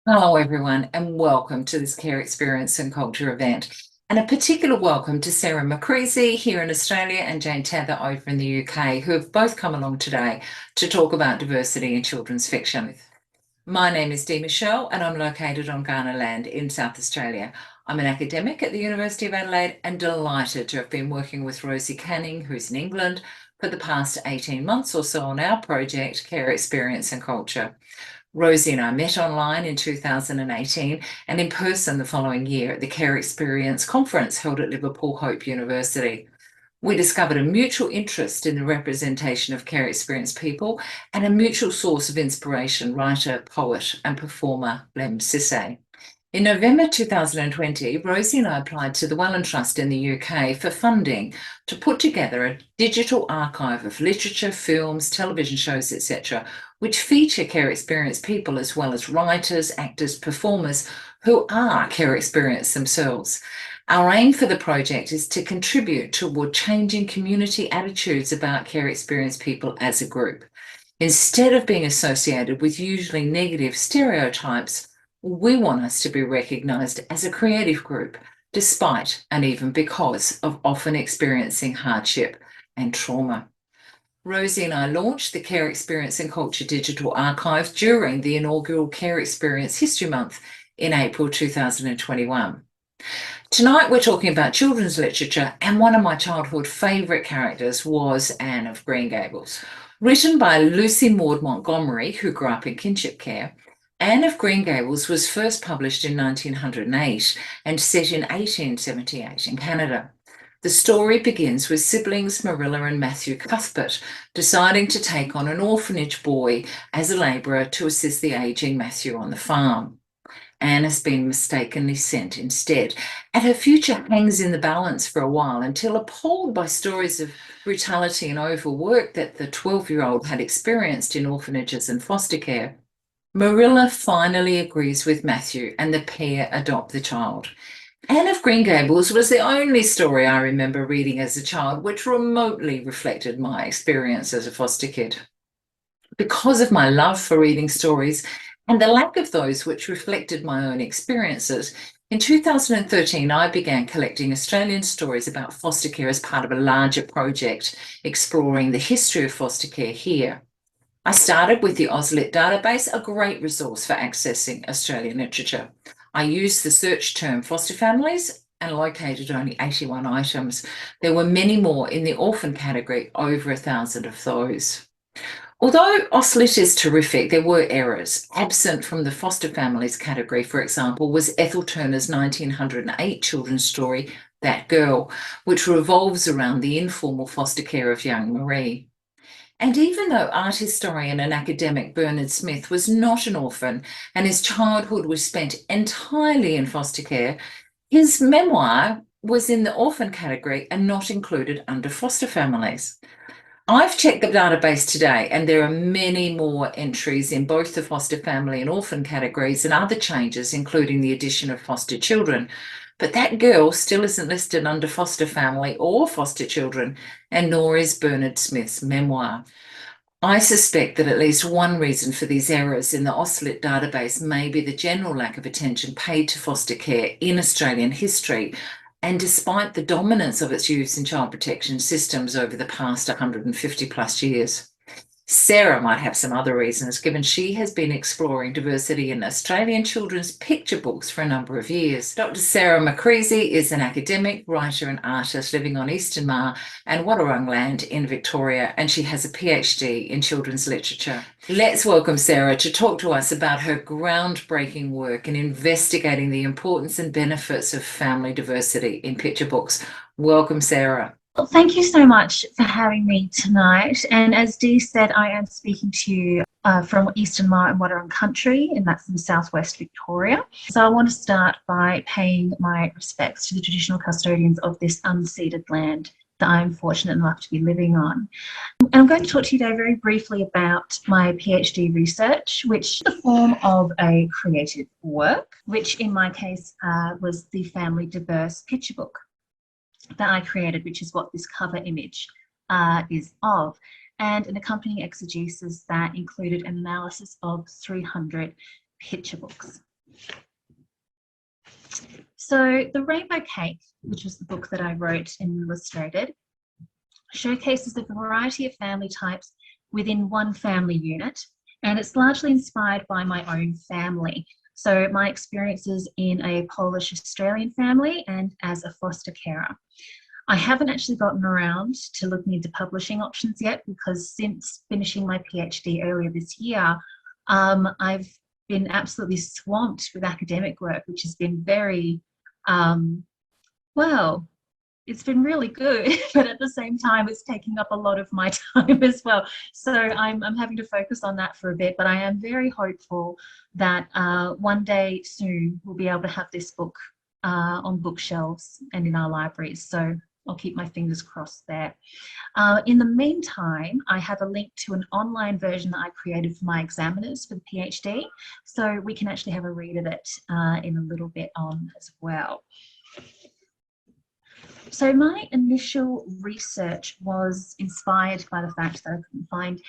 Hello, everyone, and welcome to this Care Experience and Culture event. And a particular welcome to Sarah Mokrzycki here in Australia and Jane Teather over in the UK, who have both come along today to talk about diversity in children's fiction. My name is Dee Michelle, and I'm located on Kaurna land in South Australia. I'm an academic at the University of Adelaide and delighted to have been working with Rosie Canning, who's in England, for the past 18 months or so on our project, Care Experience and Culture. Rosie and I met online in 2018 and in person the following year at the Care Experience conference held at Liverpool Hope University. We discovered a mutual interest in the representation of care experience people and a mutual source of inspiration, writer, poet and performer Lem Sisse. In November 2020, Rosie and I applied to the Wellen Trust in the UK for funding to put together a digital archive of literature, films, television shows, etc., which feature care experience people as well as writers, actors, performers who are care experience themselves. Our aim for the project is to contribute toward changing community attitudes about care experience people as a group. Instead of being associated with usually negative stereotypes, we want us to be recognised as a creative group, despite and even because of often experiencing hardship and trauma. Rosie and I launched the Care Experience and Culture Digital Archive during the inaugural Care Experience History Month in April 2021. Tonight we're talking about children's literature, and one of my childhood favourite characters was Anne of Green Gables. Written by Lucy Maud Montgomery, who grew up in kinship care, Anne of Green Gables was first published in 1908 and set in 1878 in Canada. The story begins with siblings Marilla and Matthew Cuthbert deciding to take on an orphanage boy as a labourer to assist the ageing Matthew on the farm. Anne has been mistakenly sent instead, and her future hangs in the balance for a while until, appalled by stories of brutality and overwork that the 12-year-old had experienced in orphanages and foster care, Marilla finally agrees with Matthew and the pair adopt the child. Anne of Green Gables was the only story I remember reading as a child which remotely reflected my experience as a foster kid. Because of my love for reading stories and the lack of those which reflected my own experiences, in 2013 I began collecting Australian stories about foster care as part of a larger project exploring the history of foster care here. I started with the AusLit database, a great resource for accessing Australian literature. I used the search term foster families and located only 81 items. There were many more in the orphan category, over 1,000 of those. Although AusLit is terrific, there were errors. Absent from the foster families category, for example, was Ethel Turner's 1908 children's story, That Girl, which revolves around the informal foster care of young Marie. And even though art historian and academic Bernard Smith was not an orphan and his childhood was spent entirely in foster care, his memoir was in the orphan category and not included under foster families. I've checked the database today and there are many more entries in both the foster family and orphan categories and other changes, including the addition of foster children. But That Girl still isn't listed under foster family or foster children, and nor is Bernard Smith's memoir. I suspect that at least one reason for these errors in the AusLit database may be the general lack of attention paid to foster care in Australian history, and despite the dominance of its use in child protection systems over the past 150 plus years. Sarah might have some other reasons, given she has been exploring diversity in Australian children's picture books for a number of years. Dr. Sarah Mokrzycki is an academic, writer and artist living on Eastern Mar and Wadawurrung land in Victoria, and she has a PhD in children's literature. Let's welcome Sarah to talk to us about her groundbreaking work in investigating the importance and benefits of family diversity in picture books. Welcome, Sarah. Well, thank you so much for having me tonight. And as Dee said, I am speaking to you from Eastern Mar and Wadawurrung country, and that's in southwest Victoria. So I want to start by paying my respects to the traditional custodians of this unceded land that I'm fortunate enough to be living on. And I'm going to talk to you today very briefly about my PhD research, which is the form of a creative work, which in my case was the Family Diverse picture book that I created, which is what this cover image is of. and an accompanying exegesis that included an analysis of 300 picture books. So The Rainbow Cake, which was the book that I wrote and illustrated, showcases a variety of family types within one family unit, and it's largely inspired by my own family. So my experiences in a Polish Australian family and as a foster carer. I haven't actually gotten around to looking into publishing options yet, because since finishing my PhD earlier this year, I've been absolutely swamped with academic work, which has been very, well, it's been really good, but at the same time, it's taking up a lot of my time as well. So I'm having to focus on that for a bit, but I am very hopeful that one day soon we'll be able to have this book on bookshelves and in our libraries. So I'll keep my fingers crossed there. In the meantime, I have a link to an online version that I created for my examiners for the PhD, so we can actually have a read of it in a little bit on as well. So my initial research was inspired by the fact that I couldn't find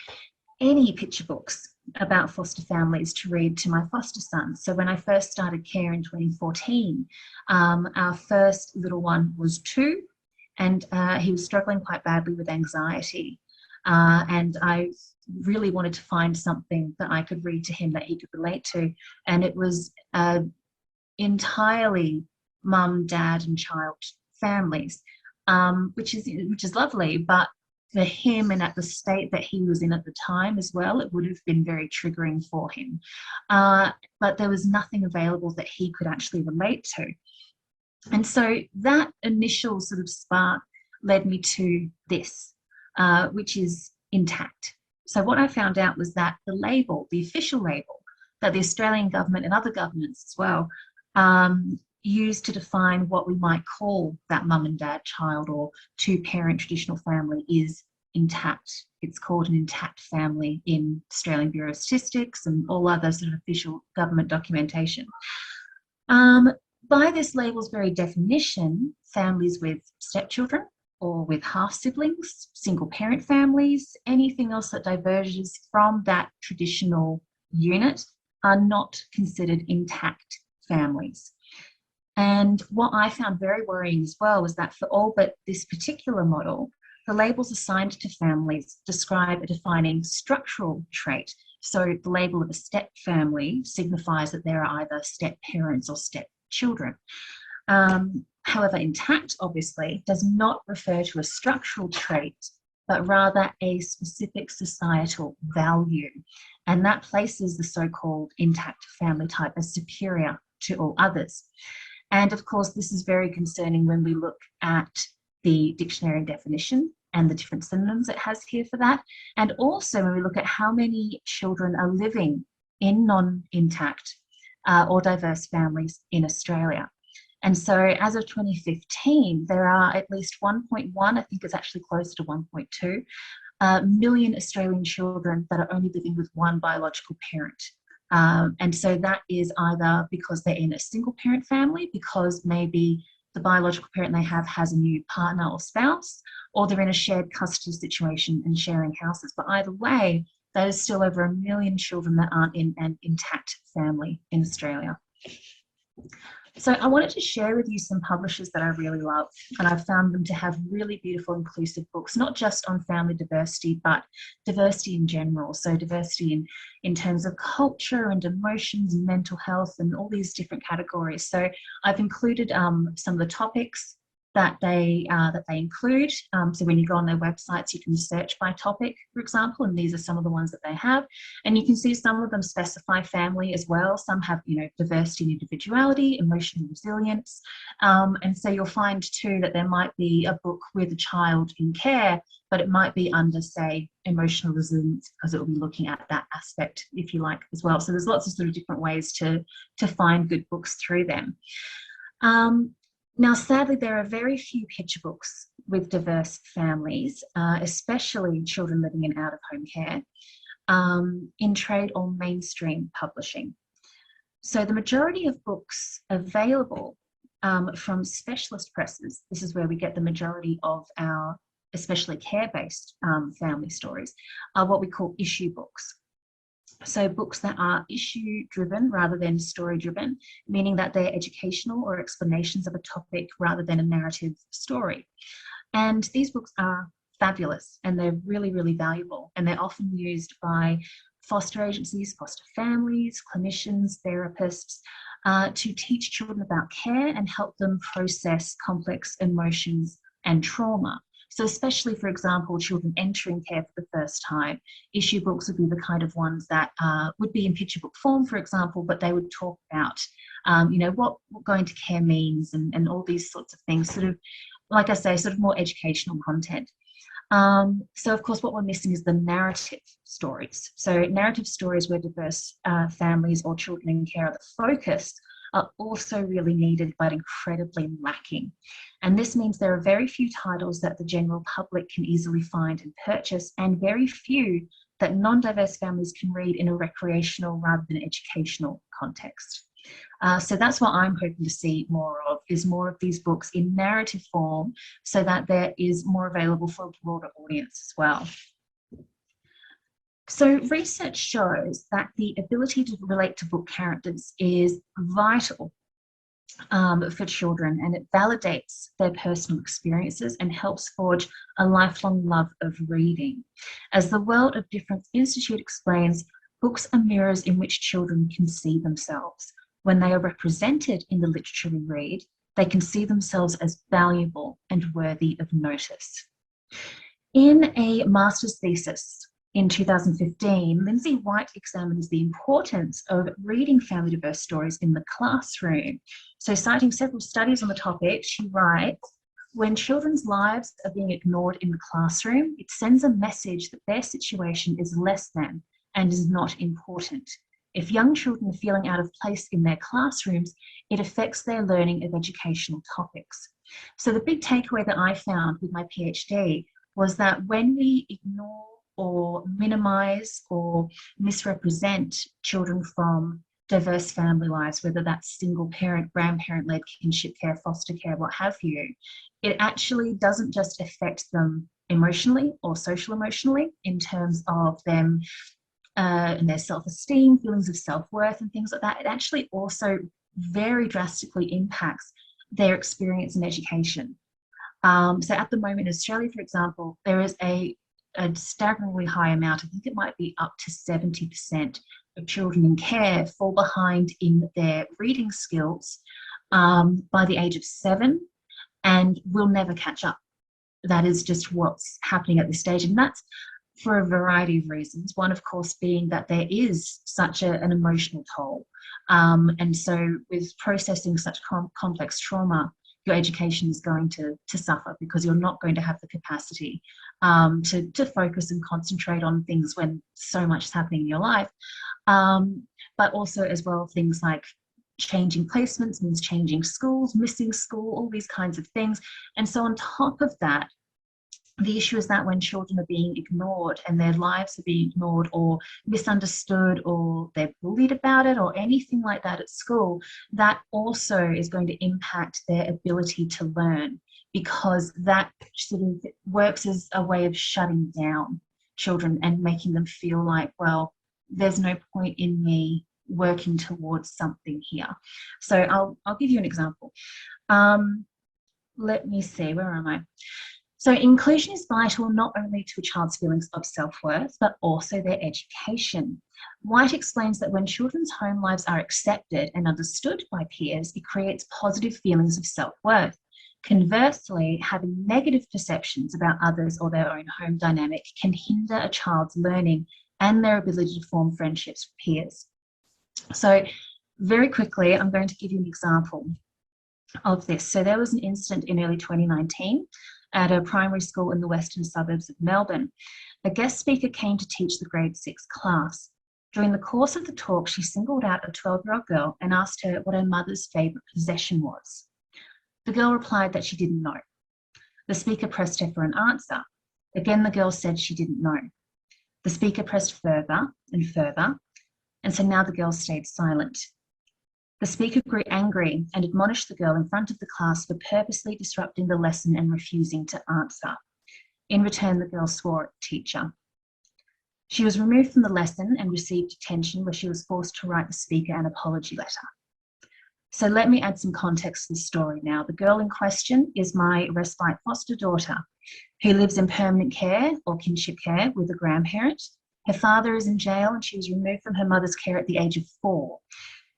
any picture books about foster families to read to my foster sons. So when I first started care in 2014, our first little one was 2, and he was struggling quite badly with anxiety. And I really wanted to find something that I could read to him that he could relate to. And it was entirely mum, dad and child families, which is lovely, but for him and at the state that he was in at the time as well, it would have been very triggering for him. But there was nothing available that he could actually relate to. And so that initial sort of spark led me to this, which is Intact. So what I found out was that the label, the official label that the Australian government and other governments as well used to define what we might call that mum and dad child or 2-parent traditional family is intact. It's called an intact family in Australian Bureau of Statistics and all other sort of official government documentation. By this label's very definition, families with stepchildren or with half-siblings, single-parent families, anything else that diverges from that traditional unit are not considered intact families. And what I found very worrying as well was that for all but this particular model, the labels assigned to families describe a defining structural trait. So the label of a step family signifies that there are either step parents or step children. However, intact obviously does not refer to a structural trait, but rather a specific societal value. And that places the so-called intact family type as superior to all others. And of course, this is very concerning when we look at the dictionary definition and the different synonyms it has here for that. And also when we look at how many children are living in non-intact or diverse families in Australia. And so as of 2015, there are at least 1.1, I think it's actually close to 1.2 million Australian children that are only living with one biological parent. And so that is either because they're in a single parent family, because maybe the biological parent they have has a new partner or spouse, or they're in a shared custody situation and sharing houses. But either way, that is still over 1 million children that aren't in an intact family in Australia. So I wanted to share with you some publishers that I really love, and I've found them to have really beautiful, inclusive books, not just on family diversity, but diversity in general. So diversity in terms of culture and emotions and mental health and all these different categories. So I've included some of the topics that they include. So when you go on their websites, you can search by topic, for example, and these are some of the ones that they have. And you can see some of them specify family as well. Some have, diversity and individuality, emotional resilience. And so you'll find too that there might be a book with a child in care, but it might be under, say, emotional resilience, because it will be looking at that aspect, if you like, as well. So there's lots of sort of different ways to find good books through them. Now, sadly, there are very few picture books with diverse families, especially children living in out-of-home care, in trade or mainstream publishing. So the majority of books available from specialist presses, this is where we get the majority of our especially care-based family stories, are what we call issue books. So books that are issue-driven rather than story-driven, meaning that they're educational or explanations of a topic rather than a narrative story. And these books are fabulous, and they're really, really valuable, and they're often used by foster agencies, foster families, clinicians, therapists, to teach children about care and help them process complex emotions and trauma. So especially, for example, children entering care for the first time, issue books would be the kind of ones that would be in picture book form, for example, but they would talk about, what going to care means and all these sorts of things, sort of, like I say, sort of more educational content. So of course, what we're missing is the narrative stories. So narrative stories where diverse families or children in care are the focus are also really needed, but incredibly lacking. And this means there are very few titles that the general public can easily find and purchase, and very few that non-diverse families can read in a recreational rather than educational context. So that's what I'm hoping to see more of, is more of these books in narrative form, so that there is more available for a broader audience as well. So research shows that the ability to relate to book characters is vital for children, and it validates their personal experiences and helps forge a lifelong love of reading. As the World of Difference Institute explains, books are mirrors in which children can see themselves. When they are represented in the literature we read, they can see themselves as valuable and worthy of notice. In a master's thesis in 2015, Lindsay White examines the importance of reading family diverse stories in the classroom. So citing several studies on the topic, she writes, when children's lives are being ignored in the classroom, it sends a message that their situation is less than and is not important. If young children are feeling out of place in their classrooms, it affects their learning of educational topics. So the big takeaway that I found with my PhD was that when we ignore or minimize or misrepresent children from diverse family lives, whether that's single parent, grandparent-led kinship care, foster care, what have you, it actually doesn't just affect them emotionally or social emotionally in terms of them and their self-esteem, feelings of self-worth and things like that. It actually also very drastically impacts their experience in education. So at the moment in Australia, for example, there is a staggeringly high amount, I think it might be up to 70% of children in care fall behind in their reading skills by the age of 7 and will never catch up. That is just what's happening at this stage. And that's for a variety of reasons. One, of course, being that there is such an emotional toll. And so with processing such complex trauma, your education is going to suffer because you're not going to have the capacity to focus and concentrate on things when so much is happening in your life. But also as well, things like changing placements means changing schools, missing school, all these kinds of things. And so on top of that, the issue is that when children are being ignored and their lives are being ignored or misunderstood or they're bullied about it or anything like that at school, that also is going to impact their ability to learn, because that sort of works as a way of shutting down children and making them feel like, well, there's no point in me working towards something here. So I'll give you an example. Let me see, where am I? So inclusion is vital not only to a child's feelings of self-worth, but also their education. White explains that when children's home lives are accepted and understood by peers, it creates positive feelings of self-worth. Conversely, having negative perceptions about others or their own home dynamic can hinder a child's learning and their ability to form friendships with peers. So very quickly, I'm going to give you an example of this. So there was an incident in early 2019 at a primary school in the western suburbs of Melbourne. A guest speaker came to teach the grade 6 class. During the course of the talk, she singled out a 12-year-old girl and asked her what her mother's favourite possession was. The girl replied that she didn't know. The speaker pressed her for an answer. Again, the girl said she didn't know. The speaker pressed further and further, and so now the girl stayed silent. The speaker grew angry and admonished the girl in front of the class for purposely disrupting the lesson and refusing to answer. In return, the girl swore at the teacher. She was removed from the lesson and received detention, where she was forced to write the speaker an apology letter. So let me add some context to the story now. The girl in question is my respite foster daughter, who lives in permanent care or kinship care with a grandparent. Her father is in jail and she was removed from her mother's care at the age of 4.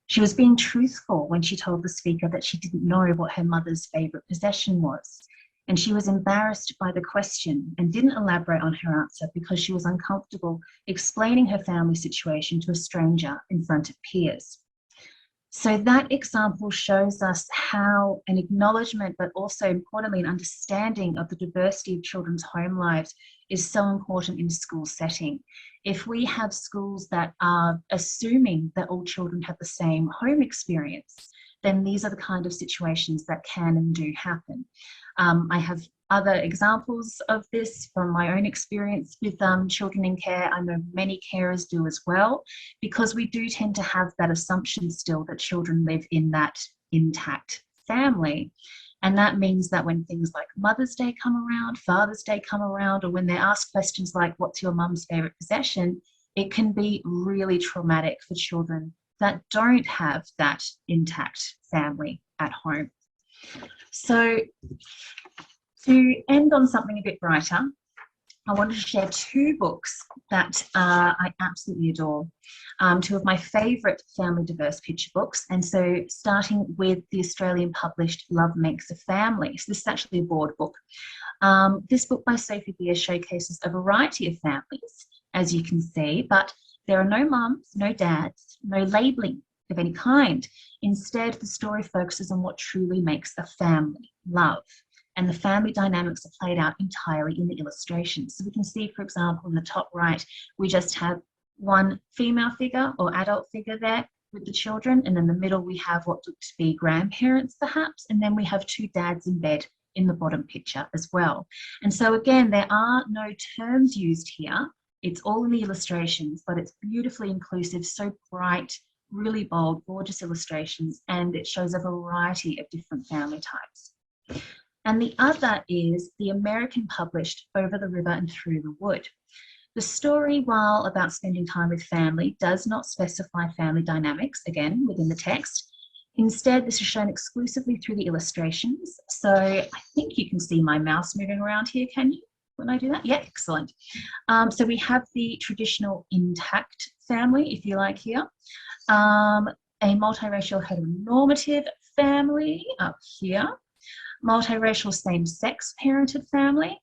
She was being truthful when she told the speaker that she didn't know what her mother's favourite possession was. And she was embarrassed by the question and didn't elaborate on her answer because she was uncomfortable explaining her family situation to a stranger in front of peers. So that example shows us how an acknowledgement, but also importantly, an understanding of the diversity of children's home lives is so important in a school setting. If we have schools that are assuming that all children have the same home experience, then these are the kind of situations that can and do happen. I have other examples of this from my own experience with children in care. I know many carers do as well, because we do tend to have that assumption still that children live in that intact family. And that means that when things like Mother's Day come around, Father's Day come around, or when they're asked questions like, what's your mum's favourite possession, it can be really traumatic for children that don't have that intact family at home. So to end on something a bit brighter, I wanted to share 2 books that I absolutely adore, 2 of my favourite family diverse picture books. And so starting with the Australian published Love Makes a Family. So this is actually a board book. This book by Sophie Beer showcases a variety of families, as you can see, but there are no mums, no dads, no labelling of any kind. Instead, the story focuses on what truly makes a family, love. And the family dynamics are played out entirely in the illustrations. So we can see, for example, in the top right, we just have one female figure or adult figure there with the children. And in the middle, we have what look to be grandparents, perhaps. And then we have 2 dads in bed in the bottom picture as well. And so again, there are no terms used here. It's all in the illustrations, but it's beautifully inclusive, so bright, really bold, gorgeous illustrations, and it shows a variety of different family types. And the other is the American published Over the River and Through the Wood. The story, while about spending time with family, does not specify family dynamics, again, within the text. Instead, this is shown exclusively through the illustrations. So I think you can see my mouse moving around here, can you? When I do that? Yeah, excellent. So we have the traditional intact family, if you like, here. A multiracial heteronormative family up here. Multiracial same-sex parented family,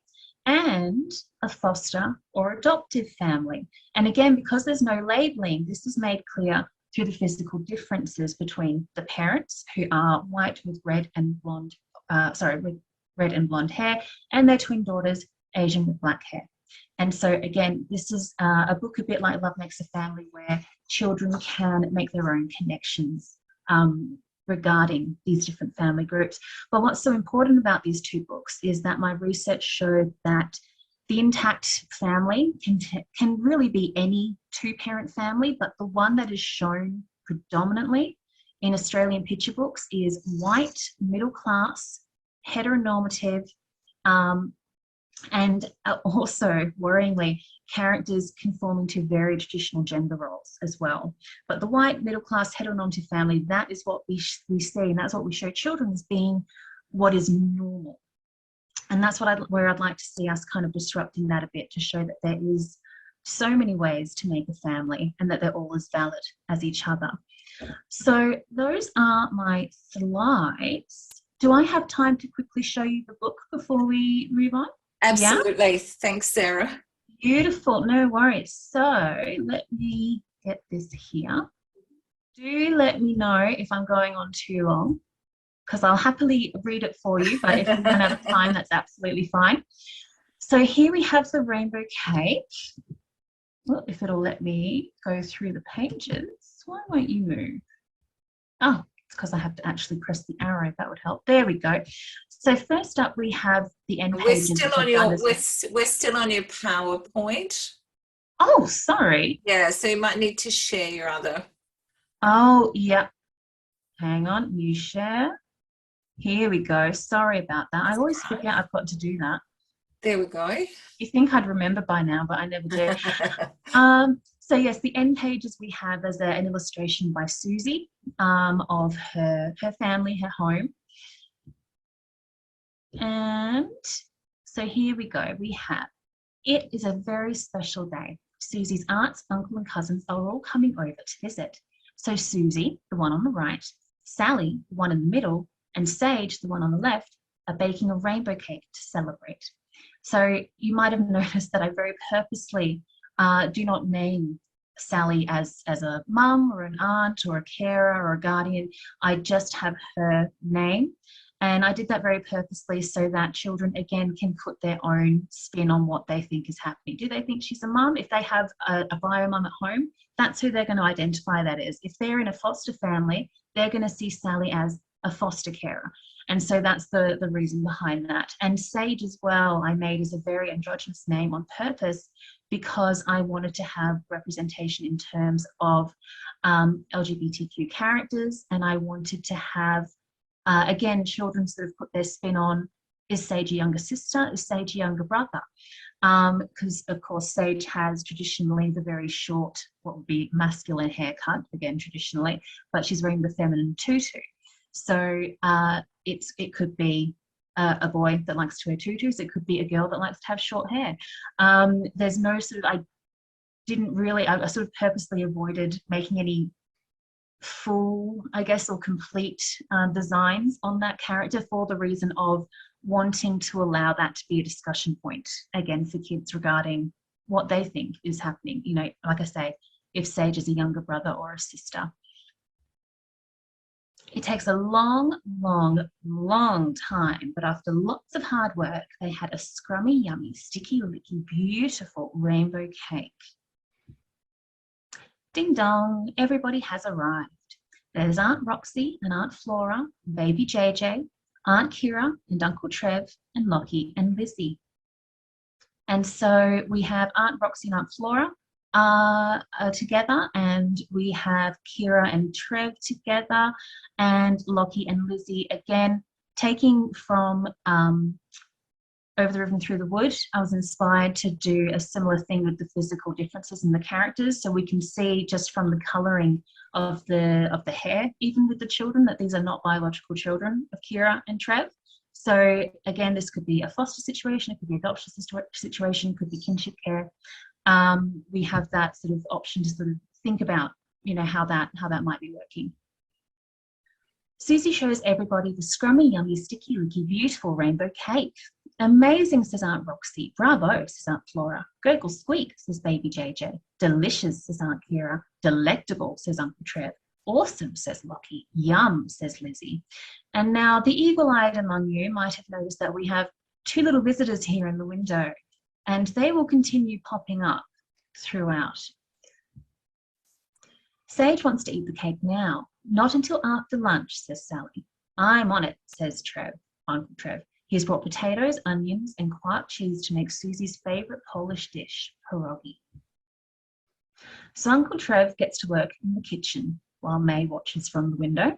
and a foster or adoptive family. And again, because there's no labelling, this is made clear through the physical differences between the parents, who are white with red and blonde, with red and blonde hair, and their twin daughters, Asian with black hair. And so again, this is a book a bit like Love Makes a Family, where children can make their own connections regarding these different family groups. But what's so important about these 2 books is that my research showed that the intact family can really be any 2-parent family, but the one that is shown predominantly in Australian picture books is white, middle class, heteronormative, and also, worryingly, characters conforming to very traditional gender roles as well. But the white, middle-class, heteronormative family, that is what we see, and that's what we show children as being what is normal. And that's where I'd like to see us kind of disrupting that a bit, to show that there is so many ways to make a family and that they're all as valid as each other. So those are my slides. Do I have time to quickly show you the book before we move on? Absolutely. Yeah? Thanks, Sarah. Beautiful. No worries. So let me get this here. Do let me know if I'm going on too long, because I'll happily read it for you, but if we run out of time, that's absolutely fine. So here we have the rainbow cake. Well, if it'll let me go through the pages. Why won't you move? Oh, it's because I have to actually press the arrow. That would help. There we go. So first up, we have the end pages. We're still on your PowerPoint. Oh, sorry. Yeah, so you might need to share your other. Oh, yeah. Hang on. New share. Here we go. Sorry about that. I always forget I've got to do that. there we go. You think I'd remember by now, but I never do. So yes, the end pages we have as an illustration by Susie of her family, her home. And so here we go. We have, it is a very special day. Susie's aunts, uncle and cousins are all coming over to visit. So Susie, the one on the right, Sally, the one in the middle, and Sage, the one on the left, are baking a rainbow cake to celebrate. So you might have noticed that I very purposely do not name Sally as a mum or an aunt or a carer or a guardian. I just have her name. And I did that very purposely so that children, again, can put their own spin on what they think is happening. Do they think she's a mum? If they have a bio mum at home, that's who they're going to identify that as. If they're in a foster family, they're going to see Sally as a foster carer. And so that's the reason behind that. And Sage as well, I made as a very androgynous name on purpose because I wanted to have representation in terms of LGBTQ characters, and I wanted to have again, children sort of put their spin on, is Sage a younger sister? Is Sage a younger brother? Because, of course, Sage has traditionally the very short, what would be masculine haircut, again, traditionally, but she's wearing the feminine tutu. So it could be a boy that likes to wear tutus. It could be a girl that likes to have short hair. There's no sort of, I sort of purposely avoided making any full, I guess, or complete designs on that character for the reason of wanting to allow that to be a discussion point, again, for kids regarding what they think is happening. You know, like I say, if Sage is a younger brother or a sister. It takes a long, long, long time, but after lots of hard work, they had a scrummy, yummy, sticky, licky, beautiful rainbow cake. Ding dong, everybody has arrived. There's Aunt Roxy and Aunt Flora, baby JJ, Aunt Kira and Uncle Trev, and Lockie and Lizzie. And so we have Aunt Roxy and Aunt Flora together, and we have Kira and Trev together, and Lockie and Lizzie again, taking from Over the River and Through the Wood. I was inspired to do a similar thing with the physical differences in the characters, so we can see just from the colouring of the hair, even with the children, that these are not biological children of Kira and Trev. So again, this could be a foster situation, it could be adoption situation, it could be kinship care. We have that sort of option to sort of think about, you know, how that might be working. Susie shows everybody the scrummy, yummy, sticky, licky, beautiful rainbow cake. Amazing, says Aunt Roxy. Bravo, says Aunt Flora. Gurgle squeak, says baby JJ. Delicious, says Aunt Kira. Delectable, says Uncle Trev. Awesome, says Lockie. Yum, says Lizzie. And now the eagle-eyed among you might have noticed that we have two little visitors here in the window, and they will continue popping up throughout. Sage wants to eat the cake now. Not until after lunch, says Sally. I'm on it, says Trev, Uncle Trev. He's brought potatoes, onions, and quark cheese to make Susie's favourite Polish dish, pierogi. So Uncle Trev gets to work in the kitchen while May watches from the window.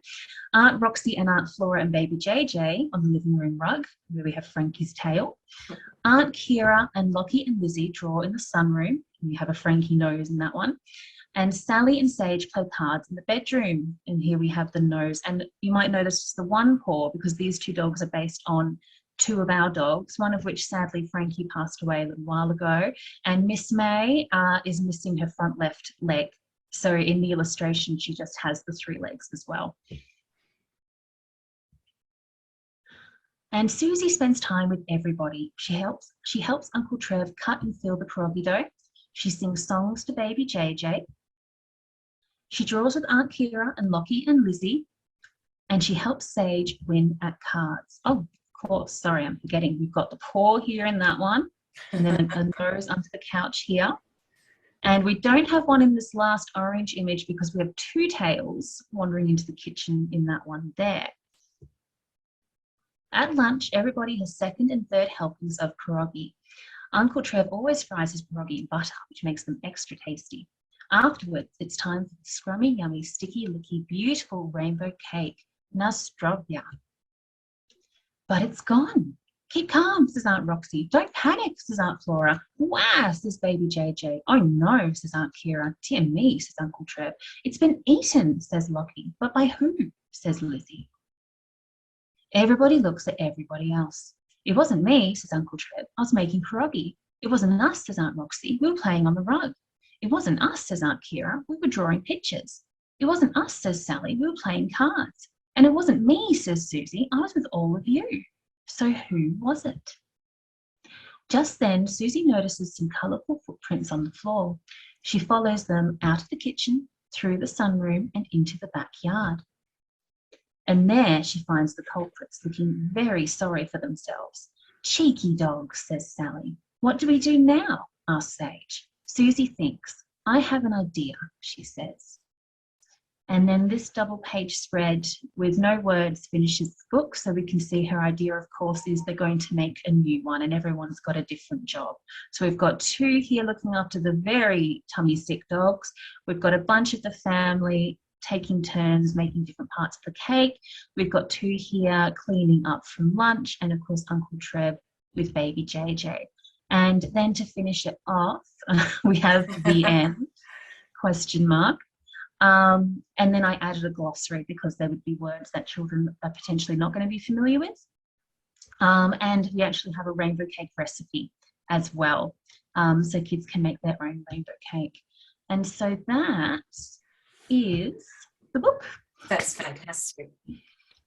Aunt Roxy and Aunt Flora and baby JJ on the living room rug, where we have Frankie's tail. Aunt Kira and Lockie and Lizzie draw in the sunroom. We have a Frankie nose in that one. And Sally and Sage play cards in the bedroom. And here we have the nose. And you might notice just the one paw, because these two dogs are based on two of our dogs, one of which sadly Frankie passed away a little while ago. And Miss May is missing her front left leg. So in the illustration, she just has the three legs as well. And Susie spends time with everybody. She helps Uncle Trev cut and fill the pierogi dough. She sings songs to baby JJ. She draws with Aunt Kira and Lockie and Lizzie. And she helps Sage win at cards. Oh, of course, sorry, I'm forgetting. We've got the paw here in that one. And then a nose under the couch here. And we don't have one in this last orange image because we have two tails wandering into the kitchen in that one there. At lunch, everybody has second and third helpings of pierogi. Uncle Trev always fries his pierogi in butter, which makes them extra tasty. Afterwards, it's time for the scrummy, yummy, sticky, licky, beautiful rainbow cake, Nastrovia. But it's gone. Keep calm, says Aunt Roxy. Don't panic, says Aunt Flora. Wow, says baby JJ. Oh no, says Aunt Kira. Dear me, says Uncle Trev. It's been eaten, says Lockie. But by who? Says Lizzie. Everybody looks at everybody else. It wasn't me, says Uncle Trev. I was making pierogi. It wasn't us, says Aunt Roxy. We were playing on the rug. It wasn't us, says Aunt Kira. We were drawing pictures. It wasn't us, says Sally. We were playing cards. And it wasn't me, says Susie. I was with all of you. So who was it? Just then, Susie notices some colourful footprints on the floor. She follows them out of the kitchen, through the sunroom and into the backyard. And there she finds the culprits looking very sorry for themselves. Cheeky dogs, says Sally. What do we do now? Asks Sage. Susie thinks. I have an idea, she says. And then this double-page spread with no words finishes the book, so we can see her idea, of course, is they're going to make a new one and everyone's got a different job. So we've got 2 here looking after the very tummy-sick dogs. We've got a bunch of the family taking turns making different parts of the cake. We've got 2 here cleaning up from lunch, and of course Uncle Trev with baby JJ. And then to finish it off, we have the end, question mark. And then I added a glossary because there would be words that children are potentially not going to be familiar with. And we actually have a rainbow cake recipe as well, so kids can make their own rainbow cake. And so that is the book. That's fantastic.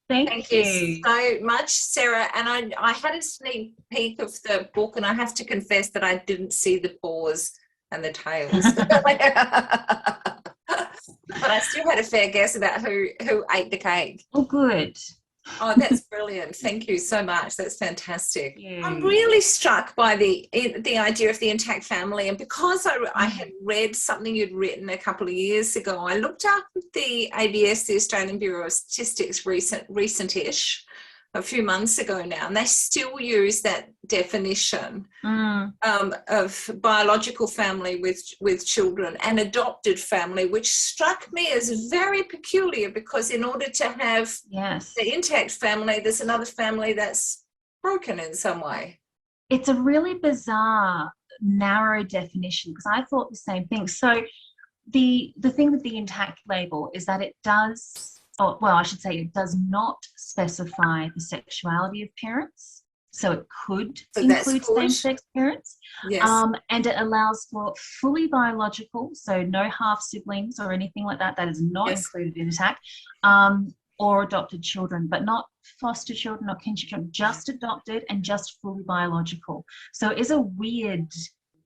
Thank you so much, Sarah. And I had a sneak peek of the book, and I have to confess that I didn't see the paws and the tails. But I still had a fair guess about who ate the cake. Oh, good. Oh, that's brilliant. Thank you so much. That's fantastic. Yeah. I'm really struck by the idea of the intact family. And because I had read something you'd written a couple of years ago, I looked up the ABS, the Australian Bureau of Statistics, recent-ish, a few months ago now, and they still use that definition of biological family with children and adopted family, which struck me as very peculiar, because in order to have the intact family, there's another family that's broken in some way. It's a really bizarre, narrow definition, because I thought the same thing. So the thing with the intact label is that it does, well, I should say it does not specify the sexuality of parents. So it could include same-sex parents. Yes. And it allows for fully biological, so no half-siblings or anything like that. That is not included in intact, or adopted children, but not foster children or kinship children, just adopted and just fully biological. So it is a weird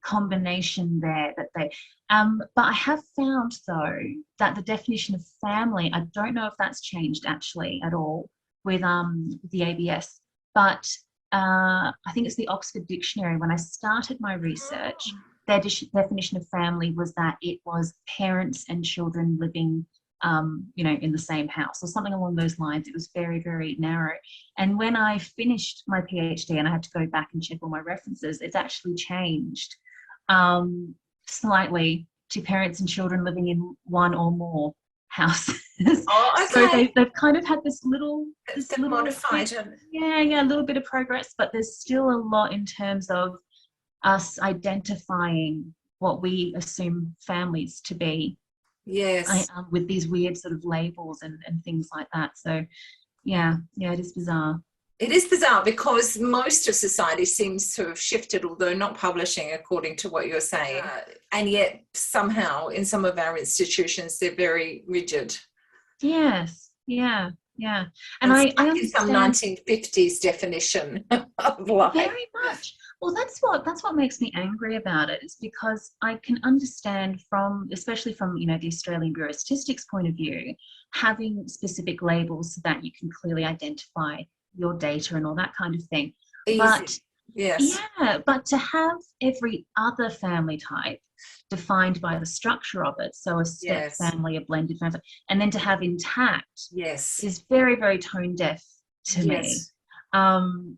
combination there that they but I have found though that the definition of family, I don't know if that's changed actually at all with the ABS, but I think it's the Oxford Dictionary. When I started my research, their definition of family was that it was parents and children living in the same house or something along those lines. It was very, very narrow. And when I finished my PhD and I had to go back and check all my references, it's actually changed slightly to parents and children living in one or more houses. Oh, So okay. they've kind of had this little modified. A little bit of progress, but there's still a lot in terms of us identifying what we assume families to be. Yes. With these weird sort of labels and things like that. So yeah, it is bizarre. It is bizarre because most of society seems to have shifted, although not publishing according to what you're saying. And yet somehow in some of our institutions, they're very rigid. Yes. Yeah. And I understand some 1950s definition of life. Very much. Well, that's what makes me angry about it, is because I can understand especially from the Australian Bureau of Statistics point of view, having specific labels so that you can clearly identify your data and all that kind of thing. Easy. But yes. Yeah, but to have every other family type defined by the structure of it, so a step family, a blended family, and then to have intact is very, very tone deaf to me.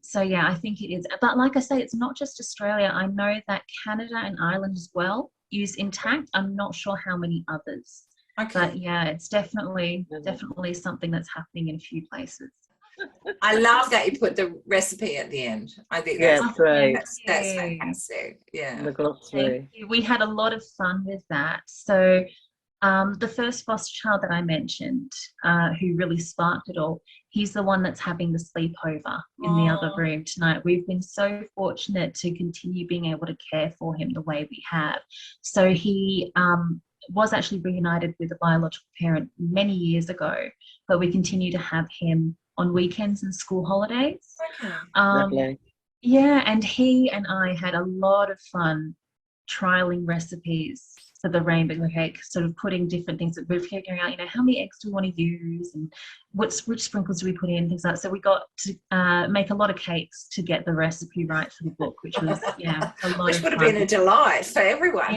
So yeah, I think it is. But like I say, it's not just Australia. I know that Canada and Ireland as well use intact. I'm not sure how many others. Okay. But yeah, it's definitely something that's happening in a few places. I love that you put the recipe at the end. I think Yeah, that's it's great. that's fantastic. And Yeah. the glossary. We had a lot of fun with that. So the first foster child that I mentioned, who really sparked it all, he's the one that's having the sleepover in the other room tonight. We've been so fortunate to continue being able to care for him the way we have. So he was actually reunited with a biological parent many years ago, but we continue to have him on weekends and school holidays. Okay. Lovely. Yeah, and he and I had a lot of fun trialing recipes for the rainbow cake, sort of putting different things that we're figuring out, how many eggs do we want to use and which sprinkles do we put in, things like that. So we got to make a lot of cakes to get the recipe right for the book, which was, a lot Which of would have fun. been a delight for everyone.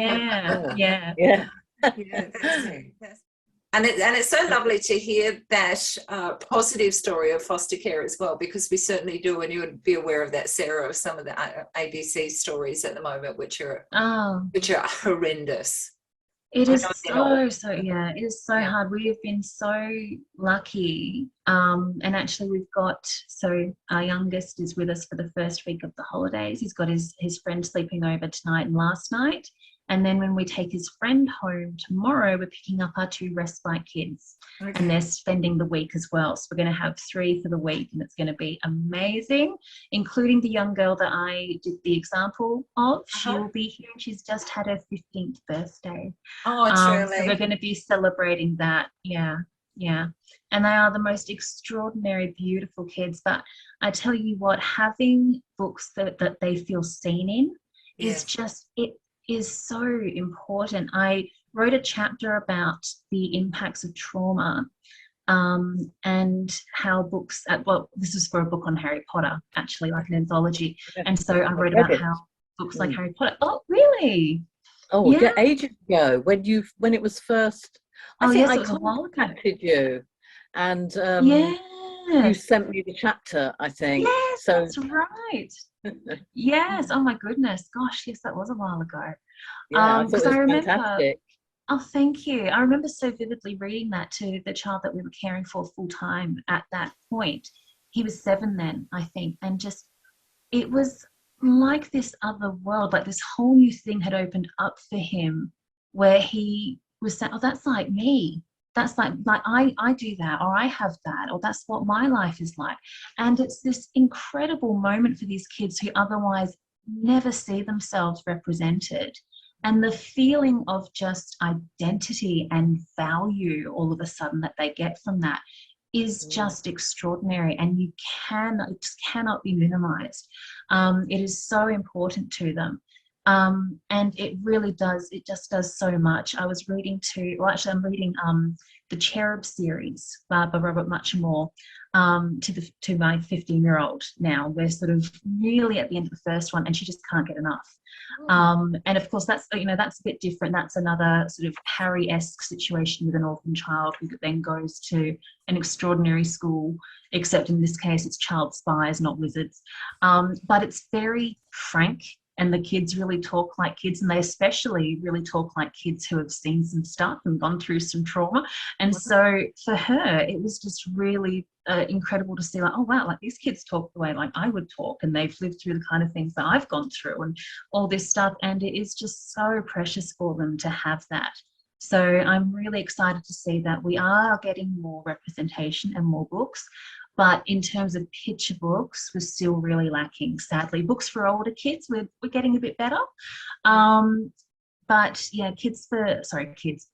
Yeah. And it's so lovely to hear that positive story of foster care as well, because we certainly do, and you would be aware of that, Sarah, of some of the ABC stories at the moment, which are horrendous. It is it is so hard. We have been so lucky, and actually we've got, so our youngest is with us for the first week of the holidays. He's got his friend sleeping over tonight and last night. And then when we take his friend home tomorrow, we're picking up our 2 respite kids. Okay. And they're spending the week as well. So we're going to have 3 for the week, and it's going to be amazing, including the young girl that I did the example of. She will be here, and she's just had her 15th birthday. Oh, truly. So we're going to be celebrating that. Yeah. And they are the most extraordinary, beautiful kids. But I tell you what, having books that they feel seen in is just, it is so important. I wrote a chapter about the impacts of trauma, and how books, this was for a book on Harry Potter, actually, like an anthology. And so I wrote about how books like Harry Potter. Oh, really? Oh, yeah, ages ago, when it was first. I think I contacted you, and you sent me the chapter, I think. Yes, so that's right. Yes. Oh my goodness. Gosh, yes, that was a while ago. Yeah, I thought it was remember, fantastic. Oh, thank you. I remember so vividly reading that to the child that we were caring for full time at that point. He was 7 then, I think, and just, it was like this other world, like this whole new thing had opened up for him, where he was saying, oh, that's like me. That's like I do that, or I have that, or that's what my life is like. And it's this incredible moment for these kids who otherwise never see themselves represented. And the feeling of just identity and value all of a sudden that they get from that is just extraordinary, and it just cannot be minimized. It is so important to them. And it really does, it just does so much. I was reading I'm reading the Cherub series by Robert Muchamore to my 15-year-old now. We're sort of really at the end of the first one, and she just can't get enough. And of course that's a bit different. That's another sort of Harry-esque situation with an orphan child who then goes to an extraordinary school, except in this case it's child spies, not wizards. But it's very frank, and the kids really talk like kids, and they especially really talk like kids who have seen some stuff and gone through some trauma. And so for her, it was just really incredible to see, like, oh wow, like these kids talk the way like I would talk, and they've lived through the kind of things that I've gone through and all this stuff. And it is just so precious for them to have that. So I'm really excited to see that we are getting more representation and more books. But in terms of picture books, we're still really lacking, sadly. Books for older kids, we're getting a bit better. But yeah,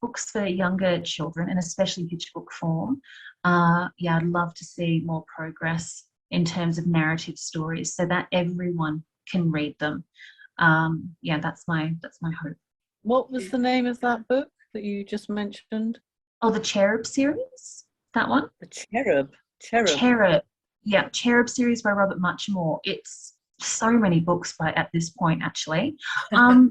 books for younger children, and especially picture book form. I'd love to see more progress in terms of narrative stories so that everyone can read them. That's my hope. What was the name of that book that you just mentioned? Oh, the Cherub series, that one? The Cherub. Yeah, Cherub series by Robert Muchamore. It's so many books at this point, actually. I'm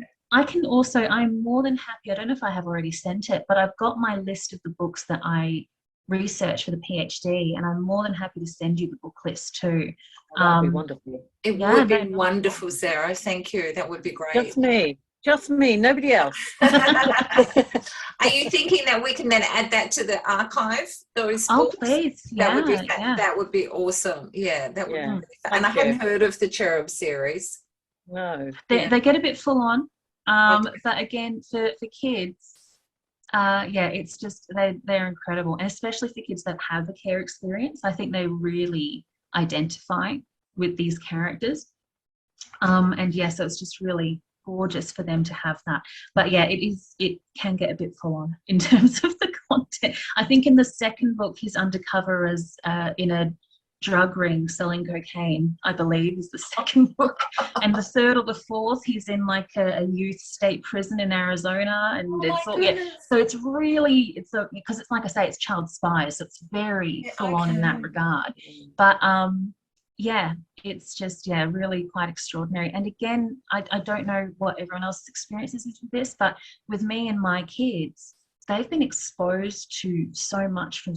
more than happy, I don't know if I have already sent it, but I've got my list of the books that I researched for the PhD, and I'm more than happy to send you the book list too. That would be wonderful. It would be wonderful, Sarah. Thank you. That would be great. Just me. just me, nobody else. Are you thinking that we can then add that to the archive? Those Oh, books? please. That would be Yeah. that would be awesome. Yeah, that would be really fun. And I Thank you. hadn't heard of the Cherub series. No. They get a bit full on. Okay. But again, for kids, it's just they're incredible, and especially for kids that have the care experience. I think they really identify with these characters. And yeah, so it's just really gorgeous for them to have that. But yeah, it can get a bit full on in terms of the content. I think in the second book he's undercover as in a drug ring selling cocaine, I believe is the second book. And the third or the fourth he's in like a youth state prison in Arizona, and so it's really because it's like I say, it's child spies, so it's very full on in that regard. But yeah, it's just really quite extraordinary. And again, I don't know what everyone else's experiences is with this, but with me and my kids, they've been exposed to so much from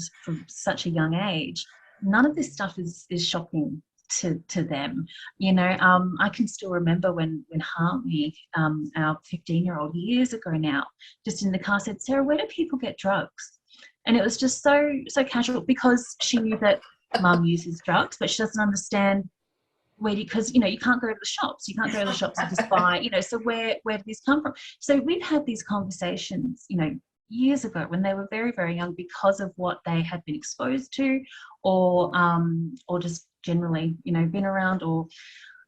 such a young age. None of this stuff is shocking to them. You know, I can still remember when Hartley, our 15-year-old, years ago now, just in the car said, "Sarah, where do people get drugs?" And it was just so casual, because she knew that Mum uses drugs, but she doesn't understand because you can't go to the shops. You can't go to the shops and just buy, so where do these come from? So we've had these conversations, years ago when they were very, very young, because of what they had been exposed to, or just generally, been around, or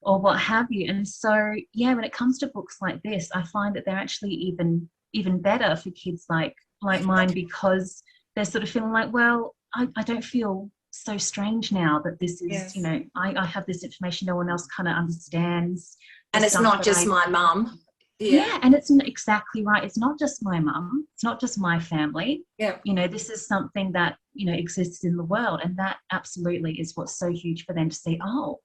what have you. And so, yeah, when it comes to books like this, I find that they're actually even better for kids like mine, because they're sort of feeling like, well, I don't feel so strange now that this is, I have this information no one else kind of understands. And it's not just my mum. Yeah, and it's exactly right. It's not just my mum. It's not just my family. Yeah. This is something that, exists in the world. And that absolutely is what's so huge for them to see, oh,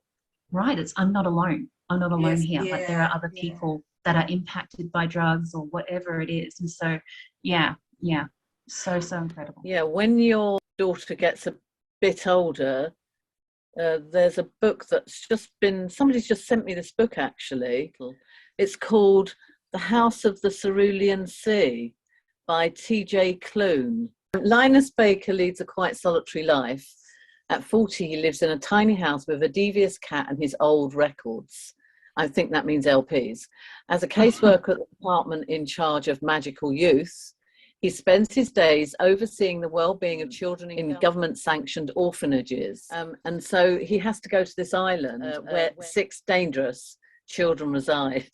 right, I'm not alone. I'm not alone here. Like, there are other people that are impacted by drugs or whatever it is. And so, so incredible. Yeah, when your daughter gets a bit older, there's a book that's somebody's just sent me this book, actually. It's called The House of the Cerulean Sea by T.J. Clune. Linus Baker leads a quite solitary life. At 40, he lives in a tiny house with a devious cat and his old records. I think that means LPs. As a caseworker at the department in charge of magical youth, he spends his days overseeing the well-being of children in government-sanctioned orphanages. And so he has to go to this island where 6 dangerous children reside.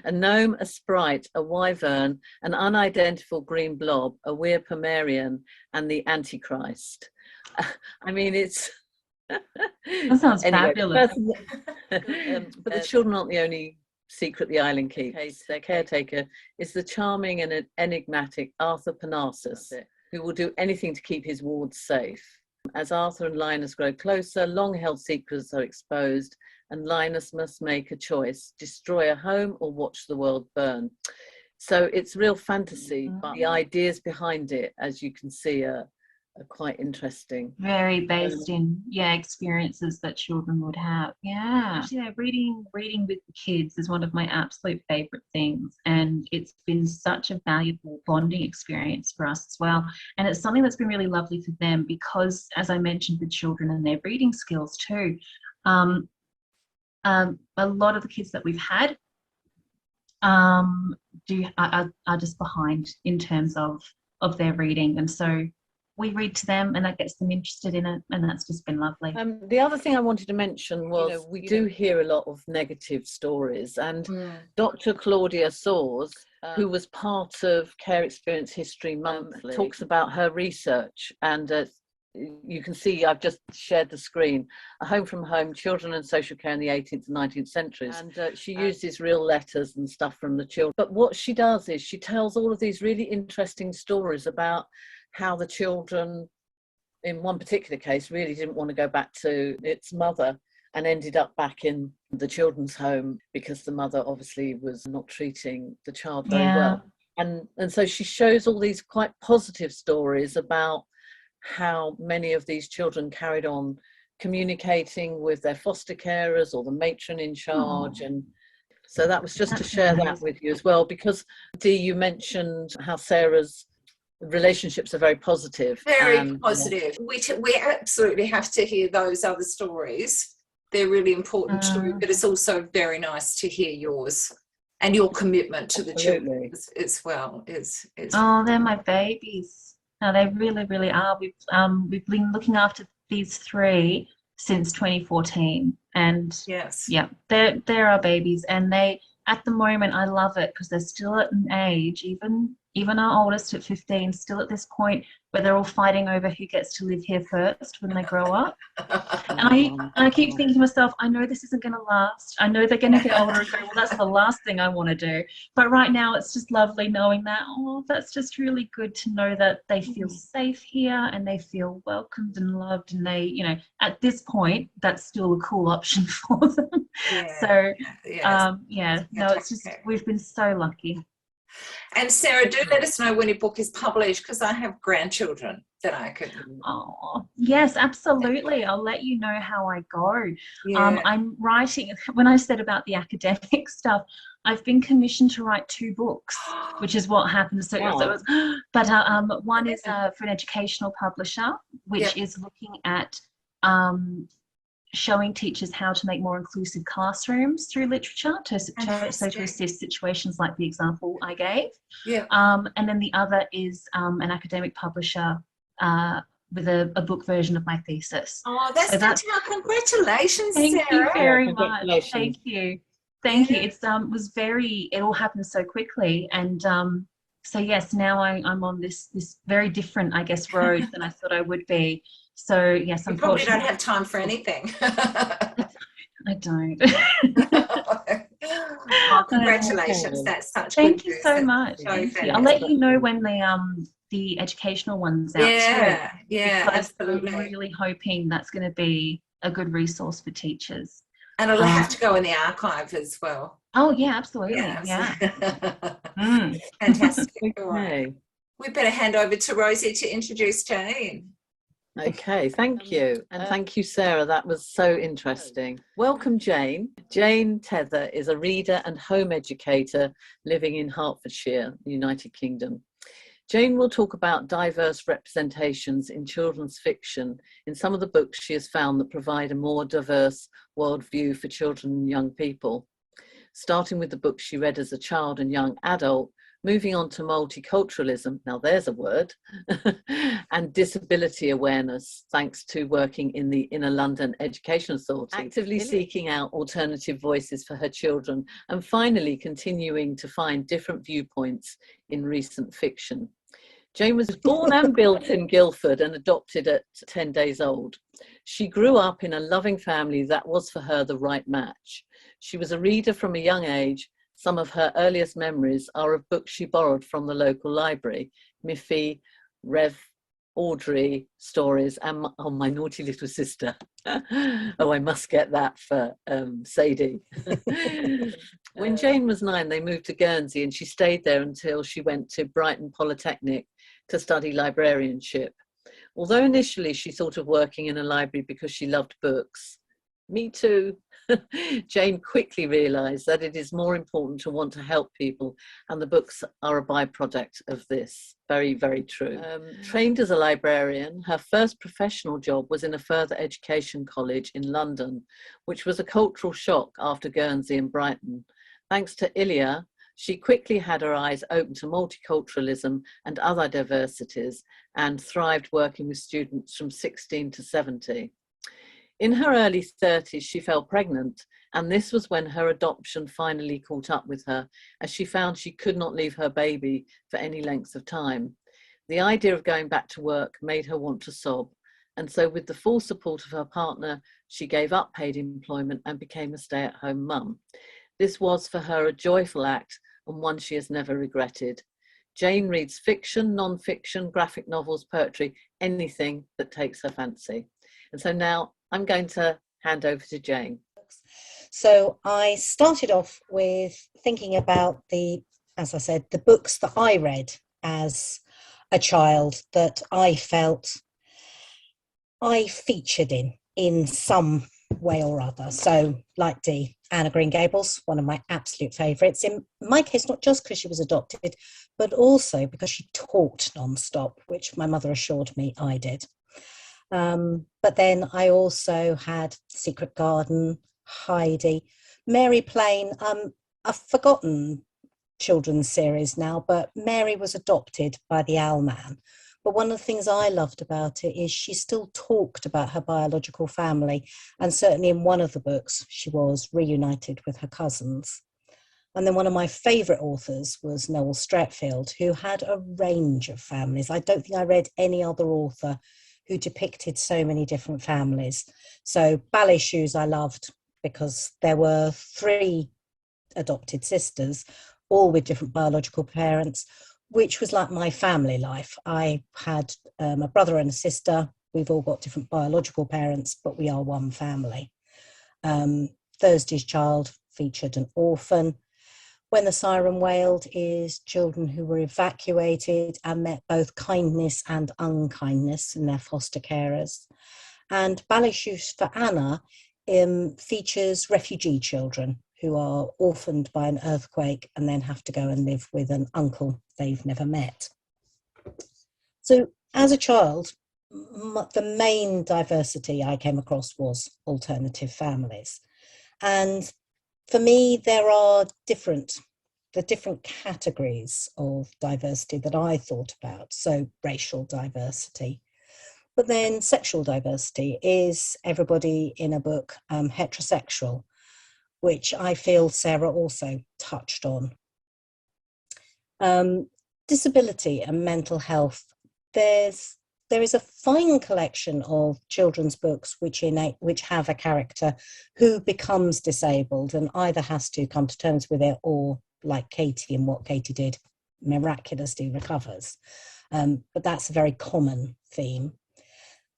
A gnome, a sprite, a wyvern, an unidentifiable green blob, a weird Pomerian, and the Antichrist. I mean, it's... That sounds fabulous. But the children aren't the only secret the island keeps. Their caretaker is the charming and enigmatic Arthur Parnassus, who will do anything to keep his wards safe. As Arthur and Linus grow closer, long-held secrets are exposed, and Linus must make a choice: destroy a home or watch the world burn. So it's real fantasy, but the ideas behind it, as you can see, are quite interesting. Very based in experiences that children would have. Reading with the kids is one of my absolute favorite things, and it's been such a valuable bonding experience for us as well. And it's something that's been really lovely for them, because, as I mentioned, the children and their reading skills too, a lot of the kids that we've had are just behind in terms of their reading, and so we read to them, and that gets them interested in it, and that's just been lovely. The other thing I wanted to mention was we do hear a lot of negative stories, and Dr. Claudia Soers, who was part of Care Experience History Monthly, talks about her research, and you can see I've just shared the screen. A Home from Home, Children and Social Care in the 18th and 19th centuries. And she uses real letters and stuff from the children. But what she does is she tells all of these really interesting stories about how the children, in one particular case, really didn't want to go back to its mother and ended up back in the children's home because the mother obviously was not treating the child very well. And so she shows all these quite positive stories about how many of these children carried on communicating with their foster carers or the matron in charge. And So that was just to That's share that amazing. with you as well, because Dee, you mentioned how Sarah's relationships are very positive. Very positive. We absolutely have to hear those other stories. They're really important too, but it's also very nice to hear yours and your commitment to the children as well. Oh, they're my babies. No, they really, really are. We've been looking after these three since 2014, and yes, yeah, they're our babies, and they, at the moment, I love it because they're still at an age, even our oldest at 15, still at this point where they're all fighting over who gets to live here first when they grow up. And I keep thinking to myself, I know this isn't going to last. I know they're going to get older and go, well, that's the last thing I want to do. But right now, it's just lovely knowing that, oh, that's just really good to know that they feel safe here and they feel welcomed and loved. And they, you know, at this point, that's still a cool option for them. yeah, So, yes. no, it's just, we've been so lucky. And Sarah, do let us know when your book is published, because I have grandchildren that I could. Oh, yes, absolutely. I'll let you know how I go. Yeah. I'm writing, when I said about the academic stuff, I've been commissioned to write 2 books, which is what happened. So, but one is for an educational publisher, which is looking at showing teachers how to make more inclusive classrooms through literature to assist situations like the example I gave. Yeah. And then the other is an academic publisher with a book version of my thesis. Oh, that's fantastic. Congratulations, Sarah. Thank you very much. Thank you. Thank you. It's it all happened so quickly. And so yes, now I'm on this very different, I guess, road than I thought I would be. So yes, you probably don't have time for anything. I don't. Oh, congratulations! That's such Thank good you news. so much. Thank you. I'll let you know when the educational one's out too. Yeah, absolutely. I'm really hoping that's going to be a good resource for teachers. And it'll have to go in the archive as well. Oh yeah, absolutely. Yeah. Fantastic. All right. We better hand over to Rosie to introduce Jane. Okay, thank you. And thank you, Sarah. That was so interesting. Welcome, Jane. Jane Teather is a reader and home educator living in Hertfordshire, United Kingdom. Jane will talk about diverse representations in children's fiction in some of the books she has found that provide a more diverse worldview for children and young people. Starting with the books she read as a child and young adult, moving on to multiculturalism, now there's a word, and disability awareness, thanks to working in the Inner London Education Authority, actively seeking out alternative voices for her children, and finally continuing to find different viewpoints in recent fiction. Jane was born and built in Guildford and adopted at 10 days old. She grew up in a loving family that was for her the right match. She was a reader from a young age. Some of her earliest memories are of books she borrowed from the local library, Miffy, Rev, Audrey stories, and My Naughty Little Sister. Oh, I must get that for Sadie. When Jane was 9, they moved to Guernsey, and she stayed there until she went to Brighton Polytechnic to study librarianship. Although initially she thought of working in a library because she loved books, me too, Jane quickly realised that it is more important to want to help people, and the books are a byproduct of this. Very, very true. Trained as a librarian, her first professional job was in a further education college in London, which was a cultural shock after Guernsey and Brighton. Thanks to Ilya, she quickly had her eyes open to multiculturalism and other diversities, and thrived working with students from 16 to 70. In her early 30s, she fell pregnant, and this was when her adoption finally caught up with her, as she found she could not leave her baby for any length of time. The idea of going back to work made her want to sob, and so with the full support of her partner, she gave up paid employment and became a stay-at-home mum. This was for her a joyful act, and one she has never regretted. Jane reads fiction, non-fiction, graphic novels, poetry, anything that takes her fancy. And so now I'm going to hand over to Jane. So I started off with thinking about as I said, the books that I read as a child that I felt I featured in some way or other. So like Dee, Anna Green Gables, one of my absolute favourites. In my case, not just because she was adopted, but also because she talked non-stop, which my mother assured me I did. But then I also had Secret Garden, Heidi, Mary Plain. I've forgotten children's series now, but Mary was adopted by the Owl Man. But one of the things I loved about it is she still talked about her biological family. And certainly in one of the books, she was reunited with her cousins. And then one of my favourite authors was Noel Streatfeild, who had a range of families. I don't think I read any other author who depicted so many different families. So Ballet Shoes I loved because there were 3 adopted sisters, all with different biological parents, which was like my family life. I had a brother and a sister. We've all got different biological parents, but we are one family. Thursday's Child featured an orphan. When the Siren Wailed is children who were evacuated and met both kindness and unkindness in their foster carers. And Ballet Shoes for Anna features refugee children who are orphaned by an earthquake and then have to go and live with an uncle they've never met. So as a child, the main diversity I came across was alternative families. And for me, there are the different categories of diversity that I thought about. So racial diversity, but then sexual diversity. Is everybody in a book heterosexual, which I feel Sarah also touched on. Disability and mental health. There is a fine collection of children's books which have a character who becomes disabled and either has to come to terms with it or, like Katie and What Katie Did, miraculously recovers. But that's a very common theme.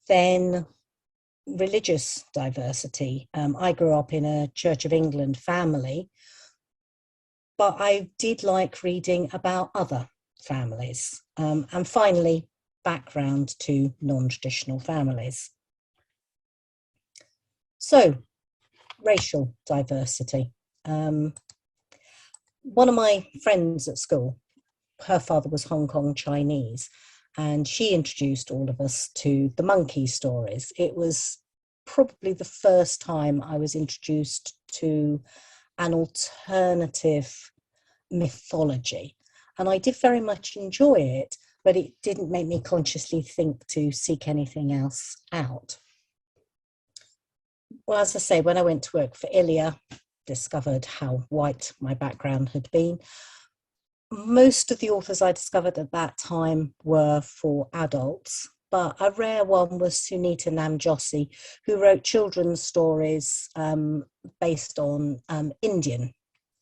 Then religious diversity. I grew up in a Church of England family, but I did like reading about other families. And finally, background to non-traditional families. So, racial diversity. One of my friends at school, her father was Hong Kong Chinese, and she introduced all of us to the monkey stories. It was probably the first time I was introduced to an alternative mythology. And I did very much enjoy it, but it didn't make me consciously think to seek anything else out. Well, as I say, when I went to work for Ilya, discovered how white my background had been. Most of the authors I discovered at that time were for adults, but a rare one was Sunita Namjosi, who wrote children's stories based on Indian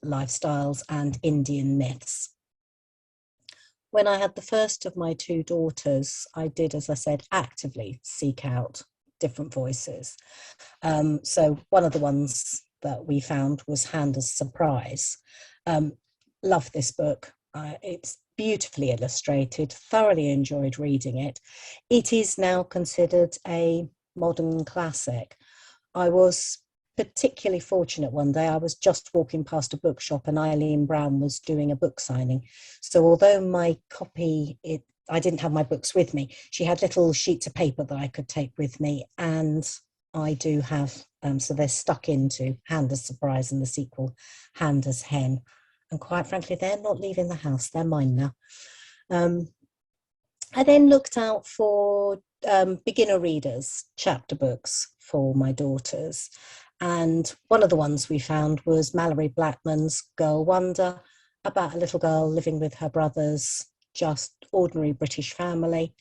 lifestyles and Indian myths. When I had the first of my 2 daughters, I did, as I said, actively seek out different voices. So one of the ones that we found was Handa's Surprise. Love this book. It's beautifully illustrated, thoroughly enjoyed reading it. It is now considered a modern classic. I was particularly fortunate one day. I was just walking past a bookshop and Eileen Brown was doing a book signing. So although my copy, I didn't have my books with me, she had little sheets of paper that I could take with me, and I do have, so they're stuck into Handa's Surprise and the sequel, Handa's Hen. And quite frankly, they're not leaving the house, they're mine now. I then looked out for beginner readers, chapter books for my daughters. And one of the ones we found was Mallory Blackman's Girl Wonder, about a little girl living with her brothers, just ordinary British family.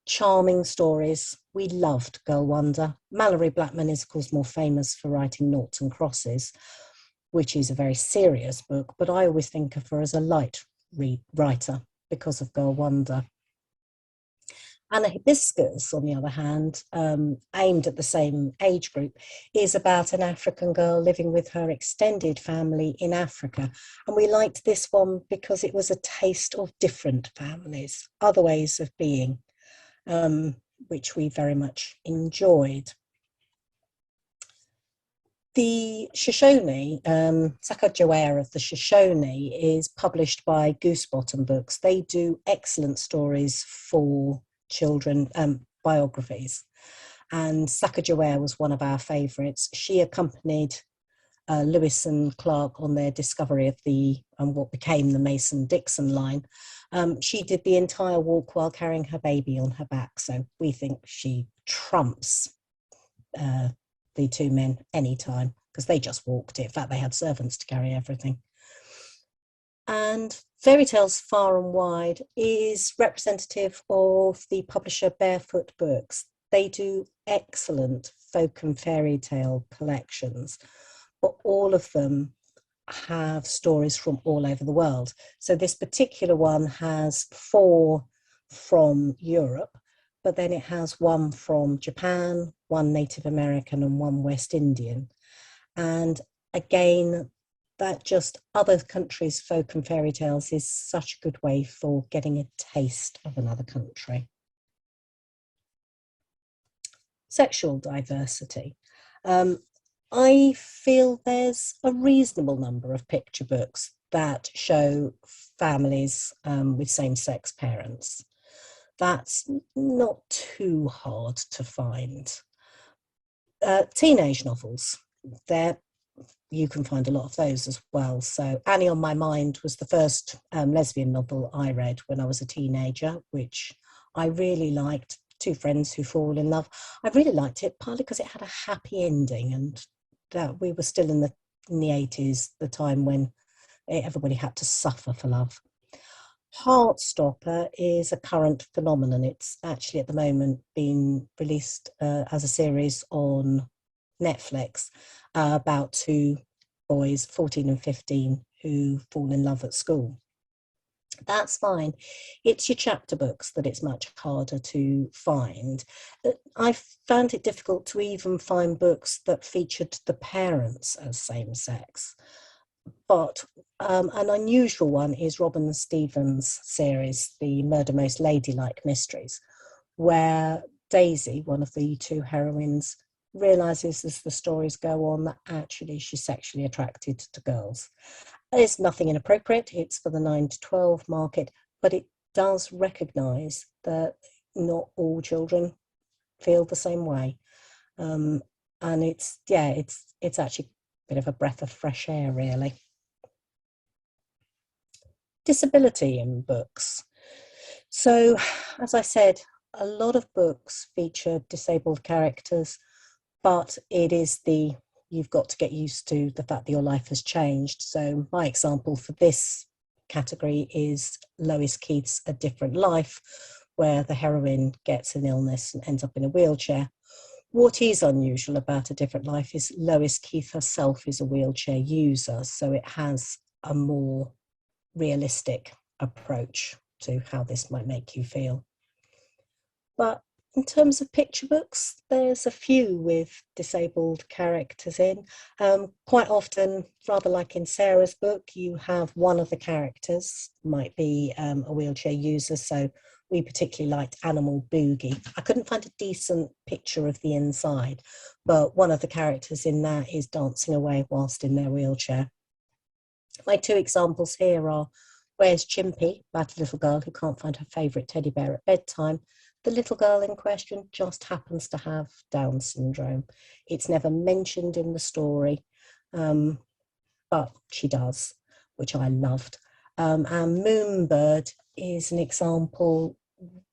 Charming stories. We loved Girl Wonder. Mallory Blackman is, of course, more famous for writing Noughts and Crosses, which is a very serious book, but I always think of her as a light writer because of Girl Wonder. Anna Hibiscus, on the other hand, aimed at the same age group, is about an African girl living with her extended family in Africa. And we liked this one because it was a taste of different families, other ways of being, which we very much enjoyed. The Shoshone, Sacagawea of the Shoshone, is published by Goosebottom Books. They do excellent stories for children, biographies. And Sacagawea was one of our favourites. She accompanied Lewis and Clark on their discovery of what became the Mason-Dixon line. She did the entire walk while carrying her baby on her back. So we think she trumps the two men anytime, because they just walked it. In fact, they had servants to carry everything. And Fairy Tales Far and Wide is representative of the publisher Barefoot Books. They do excellent folk and fairy tale collections, but all of them have stories from all over the world. So this particular one has 4 from Europe, but then it has 1 from Japan, 1 Native American, and 1 West Indian. And again, that just other countries' folk and fairy tales is such a good way for getting a taste of another country. Sexual diversity. I feel there's a reasonable number of picture books that show families with same-sex parents. That's not too hard to find. Teenage novels, you can find a lot of those as well. So Annie on My Mind was the first lesbian novel I read when I was a teenager, which I really liked. 2 friends who fall in love. I really liked it partly because it had a happy ending, and that we were still in the 80s, the time when everybody had to suffer for love. Heartstopper is a current phenomenon. It's actually at the moment being released as a series on Netflix about 2 boys, 14 and 15, who fall in love at school. That's fine. It's your chapter books that it's much harder to find. I found it difficult to even find books that featured the parents as same-sex. But an unusual one is Robin Stevens' series, The Murder Most Ladylike Mysteries, where Daisy, one of the 2 heroines, realises as the stories go on that actually she's sexually attracted to girls. There's nothing inappropriate, it's for the 9 to 12 market, but it does recognise that not all children feel the same way. And it's actually a bit of a breath of fresh air, really. Disability in books. So, as I said, a lot of books feature disabled characters, but it is you've got to get used to the fact that your life has changed. So my example for this category is Lois Keith's A Different Life, where the heroine gets an illness and ends up in a wheelchair. What is unusual about A Different Life is Lois Keith herself is a wheelchair user, so it has a more realistic approach to how this might make you feel. But in terms of picture books, there's a few with disabled characters in. Quite often, rather like in Sarah's book, you have one of the characters might be a wheelchair user. So we particularly liked Animal Boogie. I couldn't find a decent picture of the inside, but one of the characters in that is dancing away whilst in their wheelchair. My 2 examples here are Where's Chimpy, about a little girl who can't find her favourite teddy bear at bedtime. The little girl in question just happens to have Down syndrome. It's never mentioned in the story, but she does, which I loved. And Moonbird is an example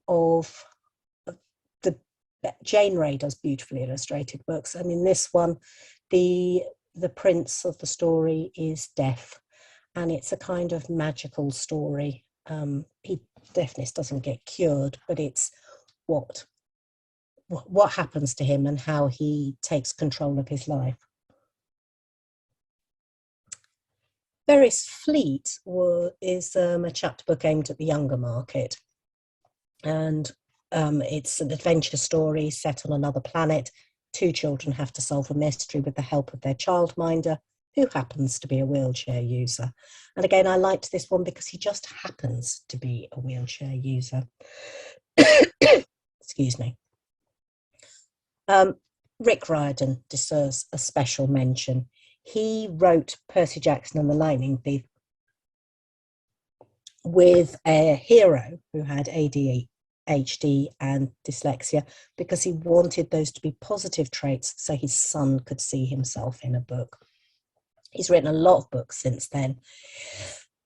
of Jane Ray does beautifully illustrated books. And in this one, the prince of the story is deaf, and it's a kind of magical story. Deafness doesn't get cured, but it's what happens to him and how he takes control of his life. Ferris Fleet is a chapter book aimed at the younger market, and it's an adventure story set on another planet. 2 children have to solve a mystery with the help of their childminder, who happens to be a wheelchair user. And again, I liked this one because he just happens to be a wheelchair user. Excuse me. Rick Riordan deserves a special mention. He wrote Percy Jackson and the Lightning Thief with a hero who had ADHD and dyslexia because he wanted those to be positive traits so his son could see himself in a book. He's written a lot of books since then,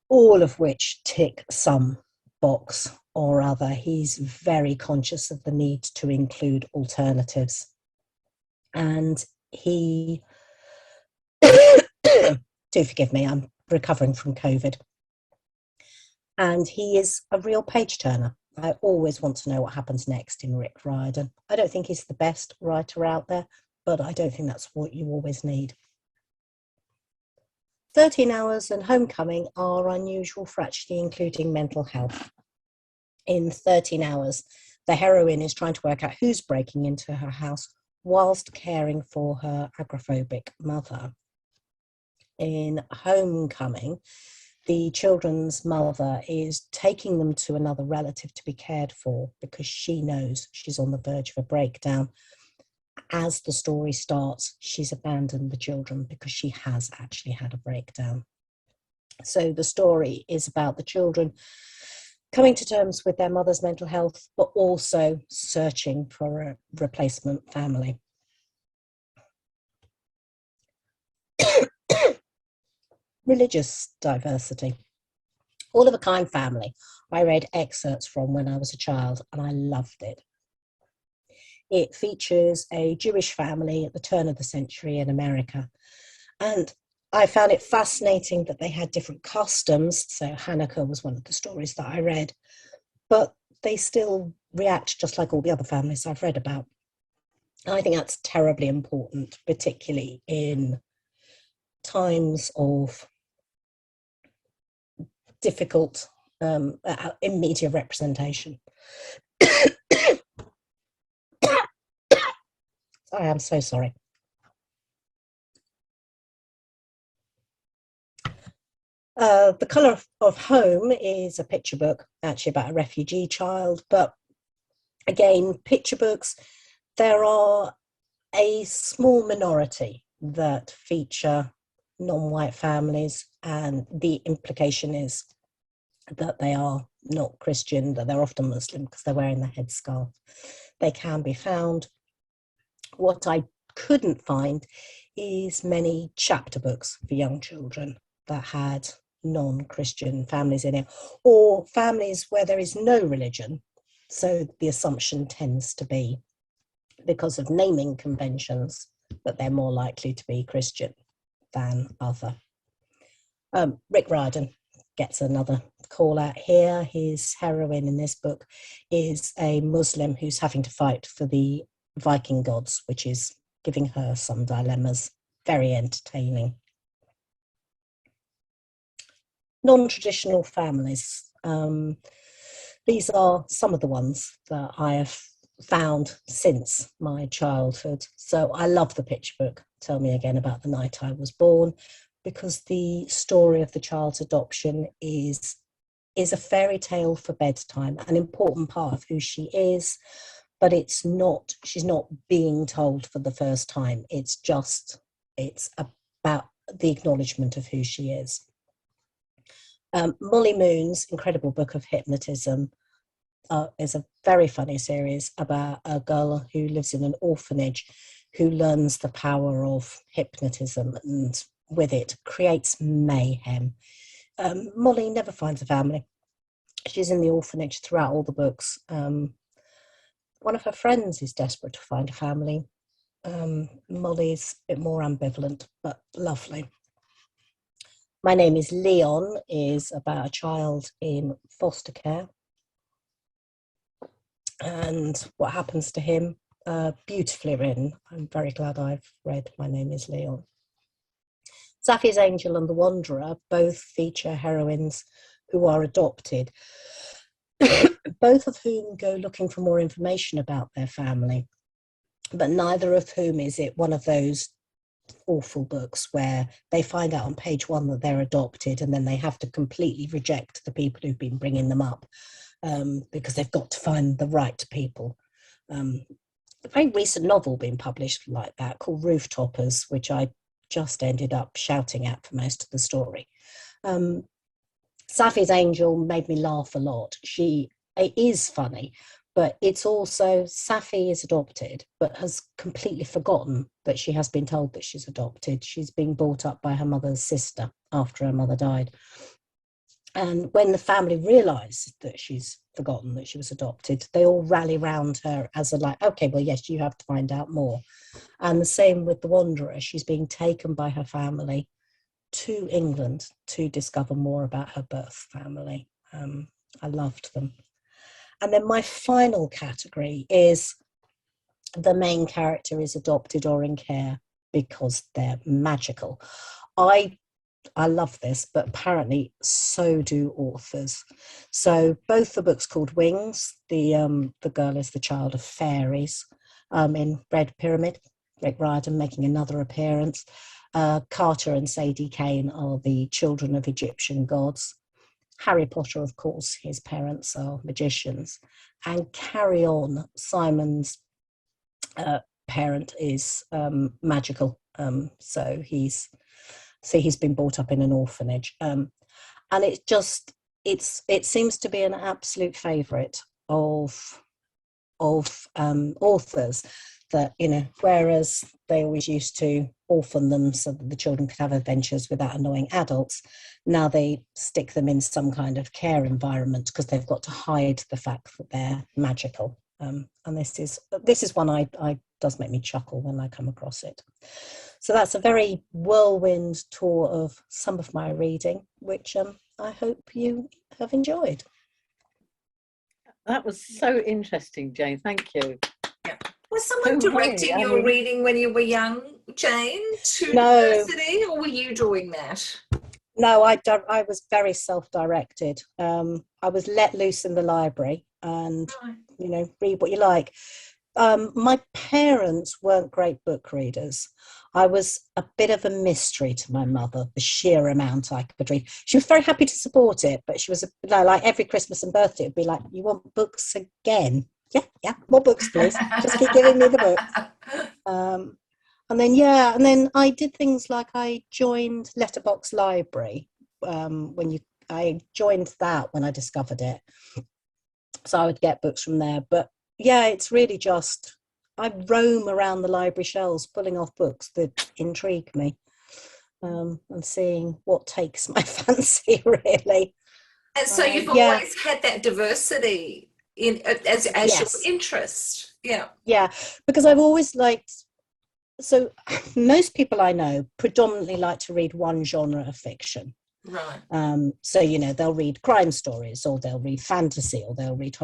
all of which tick some box or other. He's very conscious of the need to include alternatives. And he, do forgive me, I'm recovering from COVID. And he is a real page turner. I always want to know what happens next in Rick Riordan. I don't think he's the best writer out there, but I don't think that's what you always need. 13 Hours and Homecoming are unusual for actually including mental health. In 13 Hours, the heroine is trying to work out who's breaking into her house whilst caring for her agoraphobic mother. In Homecoming, the children's mother is taking them to another relative to be cared for because she knows she's on the verge of a breakdown. As the story starts, she's abandoned the children because she has actually had a breakdown. So the story is about the children coming to terms with their mother's mental health, but also searching for a replacement family. Religious diversity. All of a Kind Family, I read excerpts from when I was a child and I loved it. It features a Jewish family at the turn of the century in America. And I found it fascinating that they had different customs. So Hanukkah was one of the stories that I read, but they still react just like all the other families I've read about. And I think that's terribly important, particularly in times of difficult in media representation. I am so sorry. The Colour of Home is a picture book, actually about a refugee child, but again, picture books, there are a small minority that feature non-white families, and the implication is that they are not Christian, that they're often Muslim because they're wearing the headscarf. They can be found. What I couldn't find is many chapter books for young children that had non-Christian families in it, or families where there is no religion. So the assumption tends to be, because of naming conventions, that they're more likely to be Christian than other. Rick Riordan gets another call out here. His heroine in this book is a Muslim who's having to fight for the Viking gods, which is giving her some dilemmas. Very entertaining. Non-traditional families. These are some of the ones that I have found since my childhood. So I love the picture book, Tell Me Again About the Night I Was Born, because the story of the child's adoption is a fairy tale for bedtime, an important part of who she is, but she's not being told for the first time. It's about the acknowledgement of who she is. Molly Moon's incredible book of hypnotism is a very funny series about a girl who lives in an orphanage who learns the power of hypnotism and with it creates mayhem. Molly never finds a family. She's in the orphanage throughout all the books. One of her friends is desperate to find a family. Molly's a bit more ambivalent, but lovely. My Name is Leon is about a child in foster care and what happens to him. Beautifully written. I'm very glad I've read My Name is Leon. Safia's Angel and the Wanderer both feature heroines who are adopted, both of whom go looking for more information about their family, but neither of whom is it one of those awful books where they find out on page 1 that they're adopted and then they have to completely reject the people who've been bringing them up because they've got to find the right people. a very recent novel being published like that called Rooftoppers, which I just ended up shouting at for most of the story. Safi's Angel made me laugh a lot. It is funny, but it's also, Safi is adopted, but has completely forgotten that she has been told that she's adopted. She's being brought up by her mother's sister after her mother died. And when the family realised that she's forgotten that she was adopted, they all rally round her as a like, okay, well, yes, you have to find out more. And the same with the Wanderer. She's being taken by her family to England to discover more about her birth family. I loved them. And then my final category is the main character is adopted or in care because they're magical. I love this, but apparently so do authors. So both the books called Wings, the girl is the child of fairies in Red Pyramid, Rick Riordan making another appearance. Carter and Sadie Kane are the children of Egyptian gods. Harry Potter, of course, his parents are magicians. And Carry On, Simon's parent, is magical. So he's been brought up in an orphanage. And it seems to be an absolute favourite of authors, that, you know, whereas they always used to orphan them so that the children could have adventures without annoying adults, now they stick them in some kind of care environment because they've got to hide the fact that they're magical. And this is one I does make me chuckle when I come across it. So that's a very whirlwind tour of some of my reading, which I hope you have enjoyed. That was so interesting, Jane. Thank you. Was someone Don't worry, directing I your mean- reading when you were young, Jane, to No. university, or were you doing that? No, I was very self-directed. I was let loose in the library and, you know, read what you like. My parents weren't great book readers. I was a bit of a mystery to my mother, the sheer amount I could read. She was very happy to support it, but she was like every Christmas and birthday, it'd be like, you want books again? Yeah, more books, please. Just keep giving me the books. And then I did things like I joined Letterbox Library. I joined that when I discovered it. So I would get books from there. But yeah, it's really just, I roam around the library shelves pulling off books that intrigue me, and seeing what takes my fancy, really. And so you've yeah. always had that diversity in as Yes. your interest. Yeah. Yeah, because I've always liked, so most people I know predominantly like to read one genre of fiction. Right. So, you know, they'll read crime stories, or they'll read fantasy, or they'll read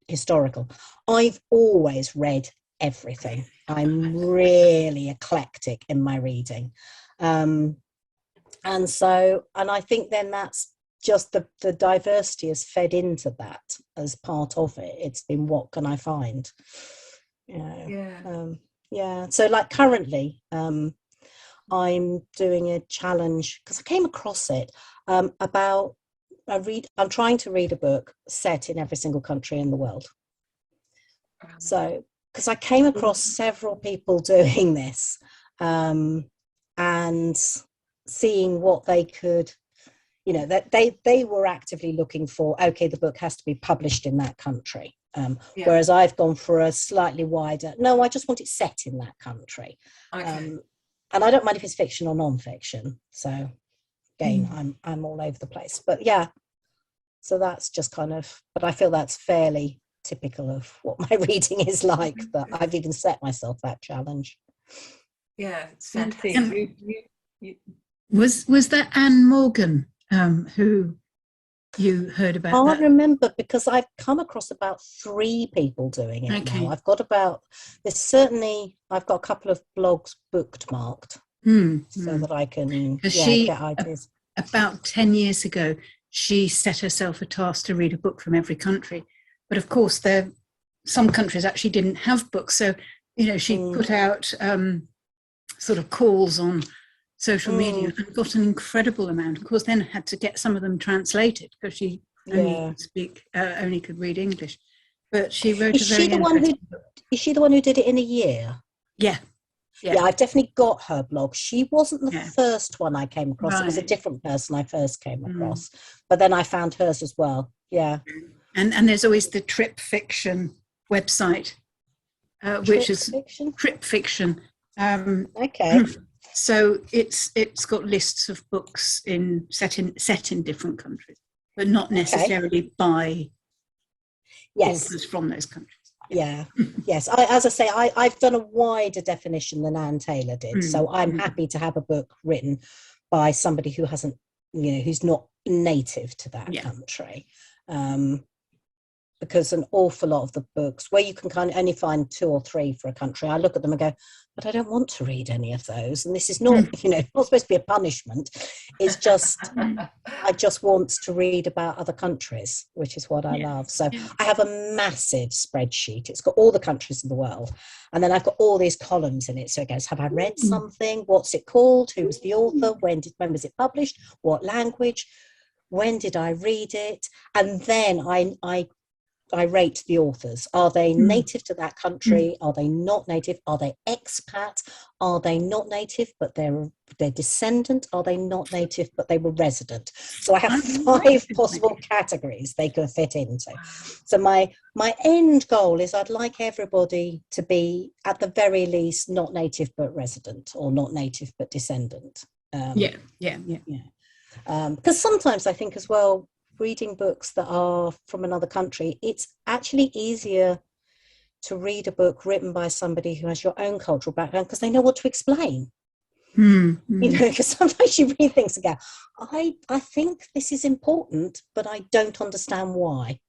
historical. I've always read everything. I'm really eclectic in my reading. And I think then that's just the diversity has fed into that as part of it. It's been, what can I find? You know, Yeah. So like currently, I'm doing a challenge because I came across it I'm trying to read a book set in every single country in the world. So, because I came across several people doing this, and seeing what they could, you know, that they were actively looking for, okay, the book has to be published in that country. Whereas I've gone for a slightly wider, no, I just want it set in that country. Okay. And I don't mind if it's fiction or non-fiction. So again, I'm all over the place. But yeah, so that's just kind of, but I feel that's fairly typical of what my reading is like, that I've even set myself that challenge. Yeah, it's fantastic. Was that Anne Morgan who you heard about? I that? remember, because I've come across about 3 people doing it Okay. now. I've got a couple of blogs bookmarked so that I can get ideas. About 10 years ago, she set herself a task to read a book from every country. But of course, some countries actually didn't have books. So, you know, she put out sort of calls on social media and got an incredible amount. Of course, then had to get some of them translated because she only could read English. but she wrote Is a very she the one who? interesting book. Is she the one who did it in a year? Yeah. Yeah, I've definitely got her blog. She wasn't the Yeah. first one I came across. It was a Right. different person I first came across, but then I found hers as well. Yeah. And there's always the Trip Fiction website, which is Fiction. Trip Fiction. Okay. So it's got lists of books set in different countries, but not necessarily by authors from those countries. Yeah. Yes. As I say, I've done a wider definition than Anne Taylor did. So I'm happy to have a book written by somebody who hasn't, who's not native to that country. Because an awful lot of the books where you can kind of only find 2 or 3 for a country, I look at them and go, but I don't want to read any of those. And this is not, not supposed to be a punishment. It's just, I just want to read about other countries, which is what I love. So I have a massive spreadsheet. It's got all the countries in the world. And then I've got all these columns in it. So it goes, have I read something? What's it called? Who was the author? When was it published? What language? When did I read it? And then I rate the authors. Are they native to that country? Are they not native? Are they expat? Are they not native, but they're descendant? Are they not native, but they were resident? So I have 5 possible categories they could fit into. So my end goal is I'd like everybody to be, at the very least, not native, but resident, or not native, but descendant. Because sometimes I think as well, reading books that are from another country, it's actually easier to read a book written by somebody who has your own cultural background because they know what to explain. Because sometimes you read things and go, I think this is important, but I don't understand why.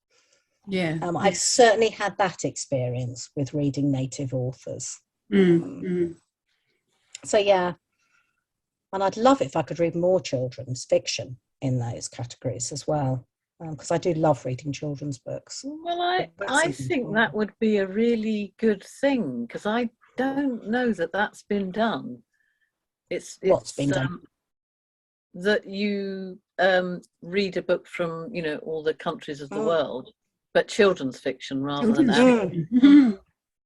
I've certainly had that experience with reading native authors. So yeah, and I'd love it if I could read more children's fiction in those categories as well, because I do love reading children's books. Well, I think that would be a really good thing, because I don't know that that's been done. What's been done? That you read a book from all the countries of the world, but children's fiction rather than adult.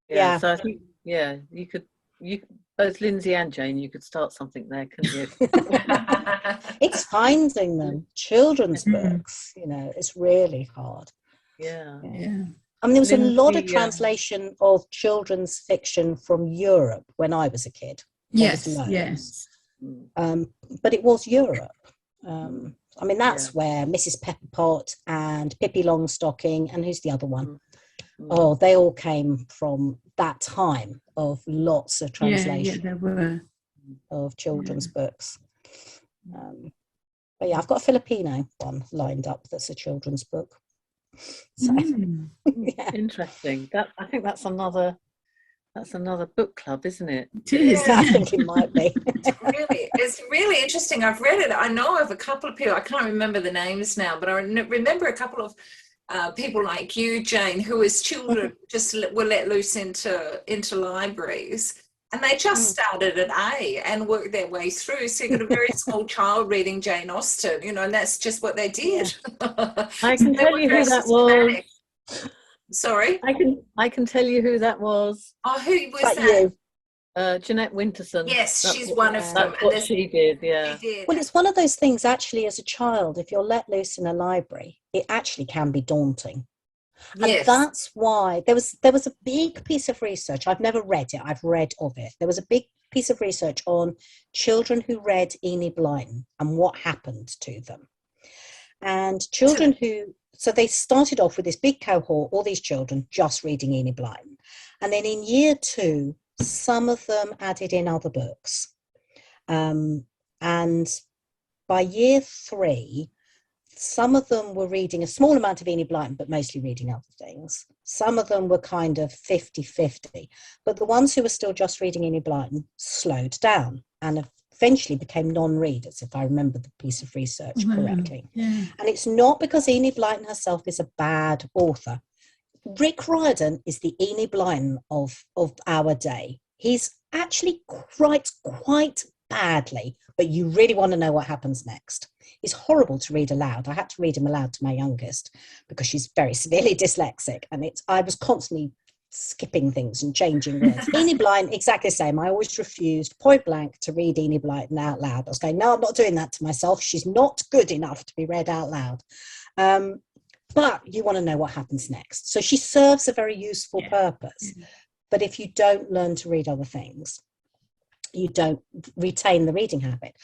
Yeah. So I think you could both Lindsay and Jane, you could start something there, couldn't you? It's finding them. Children's books, it's really hard. Yeah. I mean, there was a lot of translation of children's fiction from Europe when I was a kid. Yes. But it was Europe. I mean, that's where Mrs. Pepperpot and Pippi Longstocking, and who's the other one? Oh, they all came from that time of lots of translation there were. of children's books. But yeah, I've got a Filipino one lined up that's a children's book. So, Interesting. I think that's another book club, isn't it? It is. I think it might be. It's really interesting. I've read it. I know of a couple of people. I can't remember the names now, but I remember a couple of people like you, Jane, who as children just were let loose into libraries, and they just started at A and worked their way through. So you got a very small child reading Jane Austen, and that's just what they did. I can tell you who that was. Sorry, I can tell you who that was. Oh, who was that? Jeanette Winterson. Yes, she's one of them. That's what she did, yeah. She did. Well, it's one of those things, actually, as a child, if you're let loose in a library, it actually can be daunting. Yes. And that's why there was a big piece of research. I've never read it. I've read of it. There was a big piece of research on children who read Enid Blyton and what happened to them. And children so they started off with this big cohort, all these children just reading Enid Blyton. And then in year 2, some of them added in other books. And by year 3, some of them were reading a small amount of Enid Blyton, but mostly reading other things. Some of them were kind of 50-50. But the ones who were still just reading Enid Blyton slowed down and eventually became non-readers, if I remember the piece of research correctly. Yeah. And it's not because Enid Blyton herself is a bad author. Rick Riordan is the Enid Blyton of our day. He's actually quite badly, but you really want to know what happens next. It's horrible to read aloud. I had to read him aloud to my youngest because she's very severely dyslexic, and I was constantly skipping things and changing words. Enid Blyton, exactly the same. I always refused point blank to read Enid Blyton out loud. I was going, no, I'm not doing that to myself. She's not good enough to be read out loud. But you want to know what happens next. So she serves a very useful purpose. But if you don't learn to read other things, you don't retain the reading habit.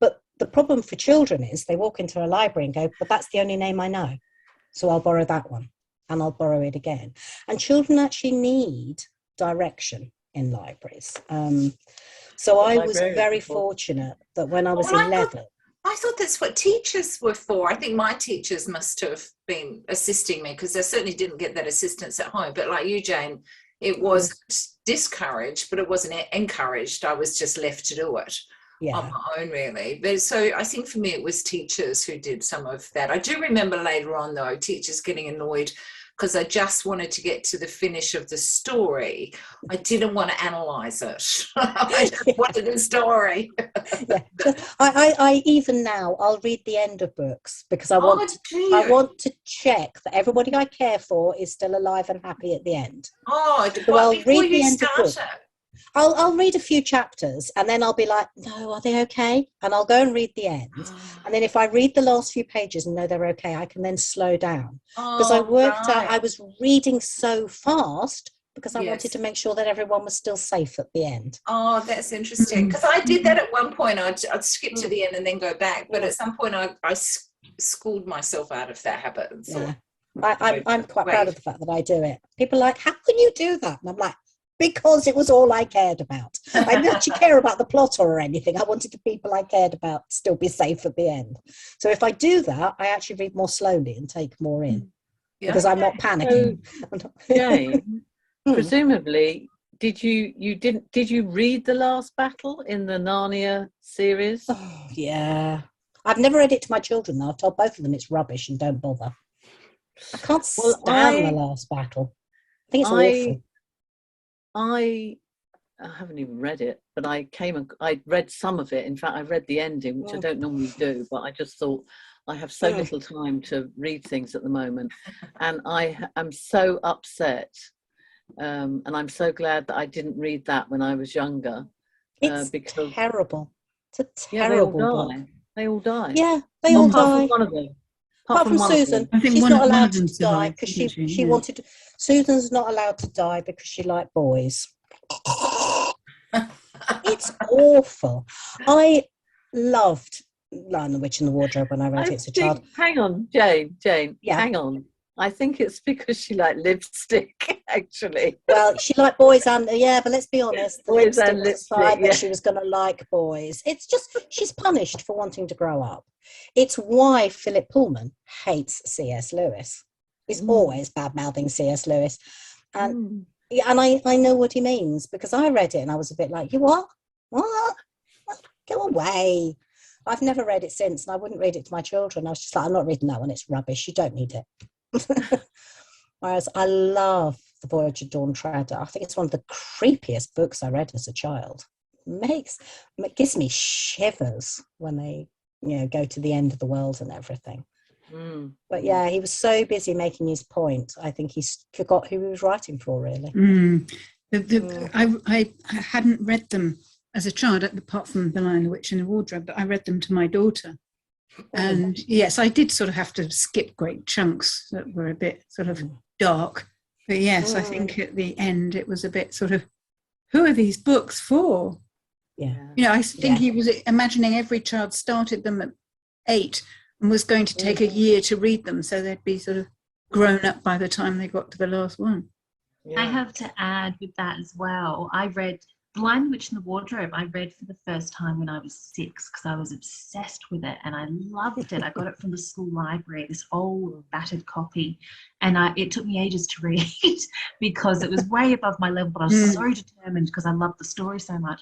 But the problem for children is they walk into a library and go, but that's the only name I know, so I'll borrow that one and I'll borrow it again. And children actually need direction in libraries. So I was very fortunate that when I was 11. I thought that's what teachers were for. I think my teachers must have been assisting me, because I certainly didn't get that assistance at home. But like you, Jane, it was discouraged, but it wasn't encouraged. I was just left to do it on my own, really. But so I think for me, it was teachers who did some of that. I do remember later on, though, teachers getting annoyed because I just wanted to get to the finish of the story. I didn't want to analyse it. I just wanted a story. I even now, I'll read the end of books because I want to check that everybody I care for is still alive and happy at the end. So I'll read the end of books. I'll read a few chapters and then I'll be like, no, are they okay? And I'll go and read the end. And then if I read the last few pages and know they're okay, I can then slow down. Because I worked out I was reading so fast because I wanted to make sure that everyone was still safe at the end. Oh, that's interesting. Because I did that at one point. I'd skip to the end and then go back. But at some point I schooled myself out of that habit. And thought, I'm quite proud of the fact that I do it. People are like, how can you do that? And I'm like, because it was all I cared about. I didn't actually care about the plot or anything. I wanted the people I cared about still be safe at the end. So if I do that, I actually read more slowly and take more in because I'm not panicking. So, Jane, presumably, did you read The Last Battle in the Narnia series? Oh, yeah. I've never read it to my children though. I've told both of them it's rubbish and don't bother. I can't stand The Last Battle. I think it's awful. I haven't even read it, but I read some of it. In fact, I read the ending, which I don't normally do, but I just thought I have so little time to read things at the moment. And I am so upset. And I'm so glad that I didn't read that when I was younger. It's because terrible. It's a terrible book. They all die. Yeah, they all die. Apart from one of them. Apart from Susan, she's not allowed to die because she wanted to. Susan's not allowed to die because she liked boys. It's awful. I loved Lion, the Witch and the Wardrobe when I read it as a child. Hang on, Jane, hang on. I think it's because she liked lipstick, actually. Well, she liked boys and, but let's be honest, the boys lipstick and was a sign that she was going to like boys. It's just, she's punished for wanting to grow up. It's why Philip Pullman hates C.S. Lewis. He's always bad-mouthing C.S. Lewis. And I know what he means because I read it and I was a bit like, you what? What? Go away. I've never read it since and I wouldn't read it to my children. I was just like, I'm not reading that one. It's rubbish. You don't need it. Whereas I love The Voyage of Dawn Treader. I think it's one of the creepiest books I read as a child. It gives me shivers when they go to the end of the world and everything. But yeah, he was so busy making his point. I think he forgot who he was writing for, really. I hadn't read them as a child, apart from The Lion, the Witch and the Wardrobe, but I read them to my daughter. And yes, I did sort of have to skip great chunks that were a bit sort of dark. But yes, I think at the end it was a bit sort of, who are these books for? Yeah. I think he was imagining every child started them at 8 and was going to take a year to read them, so they'd be sort of grown up by the time they got to the last one. I have to add with that as well. I read The Lion, the Witch and the Wardrobe. I read for the first time when I was 6 because I was obsessed with it and I loved it. I got it from the school library, this old battered copy, and it took me ages to read because it was way above my level, but I was so determined because I loved the story so much.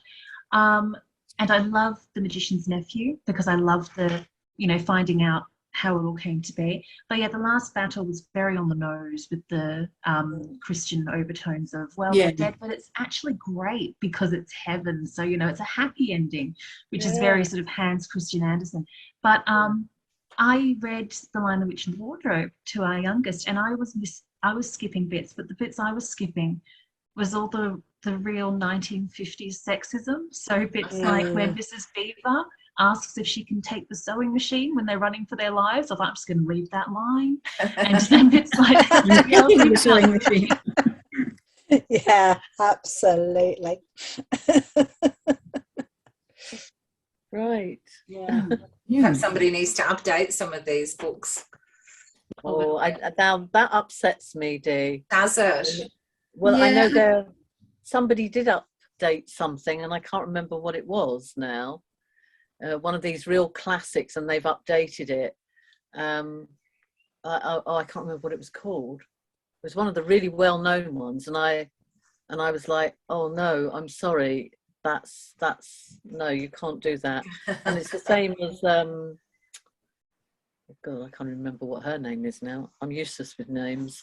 And I love The Magician's Nephew because I love the, finding out how it all came to be. But yeah, the last battle was very on the nose with the Christian overtones of, well, they're dead, but it's actually great because it's heaven. So, you know, it's a happy ending, which is very sort of Hans Christian Andersen. But I read The Lion, the Witch and the Wardrobe to our youngest, and I was skipping bits, but the bits I was skipping was all the real 1950s sexism. So bits like when Mrs. Beaver asks if she can take the sewing machine when they're running for their lives. I thought, I'm just going to leave that line. And then bits like the sewing machine. Yeah, absolutely. Right. Yeah. Perhaps somebody needs to update some of these books. Oh, now that upsets me, Dee. Does it? Well, I know somebody did update something, and I can't remember what it was now. One of these real classics, and they've updated it. I can't remember what it was called. It was one of the really well-known ones, and I was like, oh no, I'm sorry, that's no, you can't do that. And it's the same as God, I can't remember what her name is now. I'm useless with names.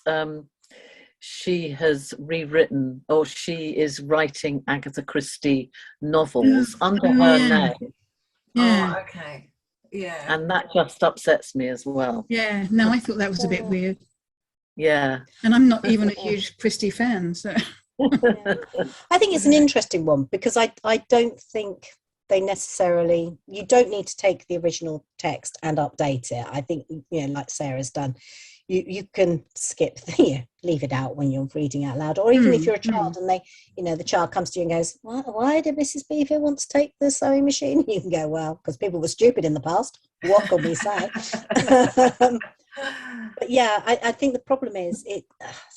She has rewritten, or she is writing Agatha Christie novels under her name. Yeah. Oh, okay. Yeah. And that just upsets me as well. Yeah. No, I thought that was a bit weird. Yeah. And I'm not even a huge Christie fan, so. I think it's an interesting one because I don't think they necessarily, you don't need to take the original text and update it. I think, you know, like Sarah's done, you can skip leave it out when you're reading out loud, or even if you're a child and they, you know, the child comes to you and goes, why did Mrs. Beaver want to take the sewing machine? You can go, well, because people were stupid in the past. What can we say? But yeah, I think the problem is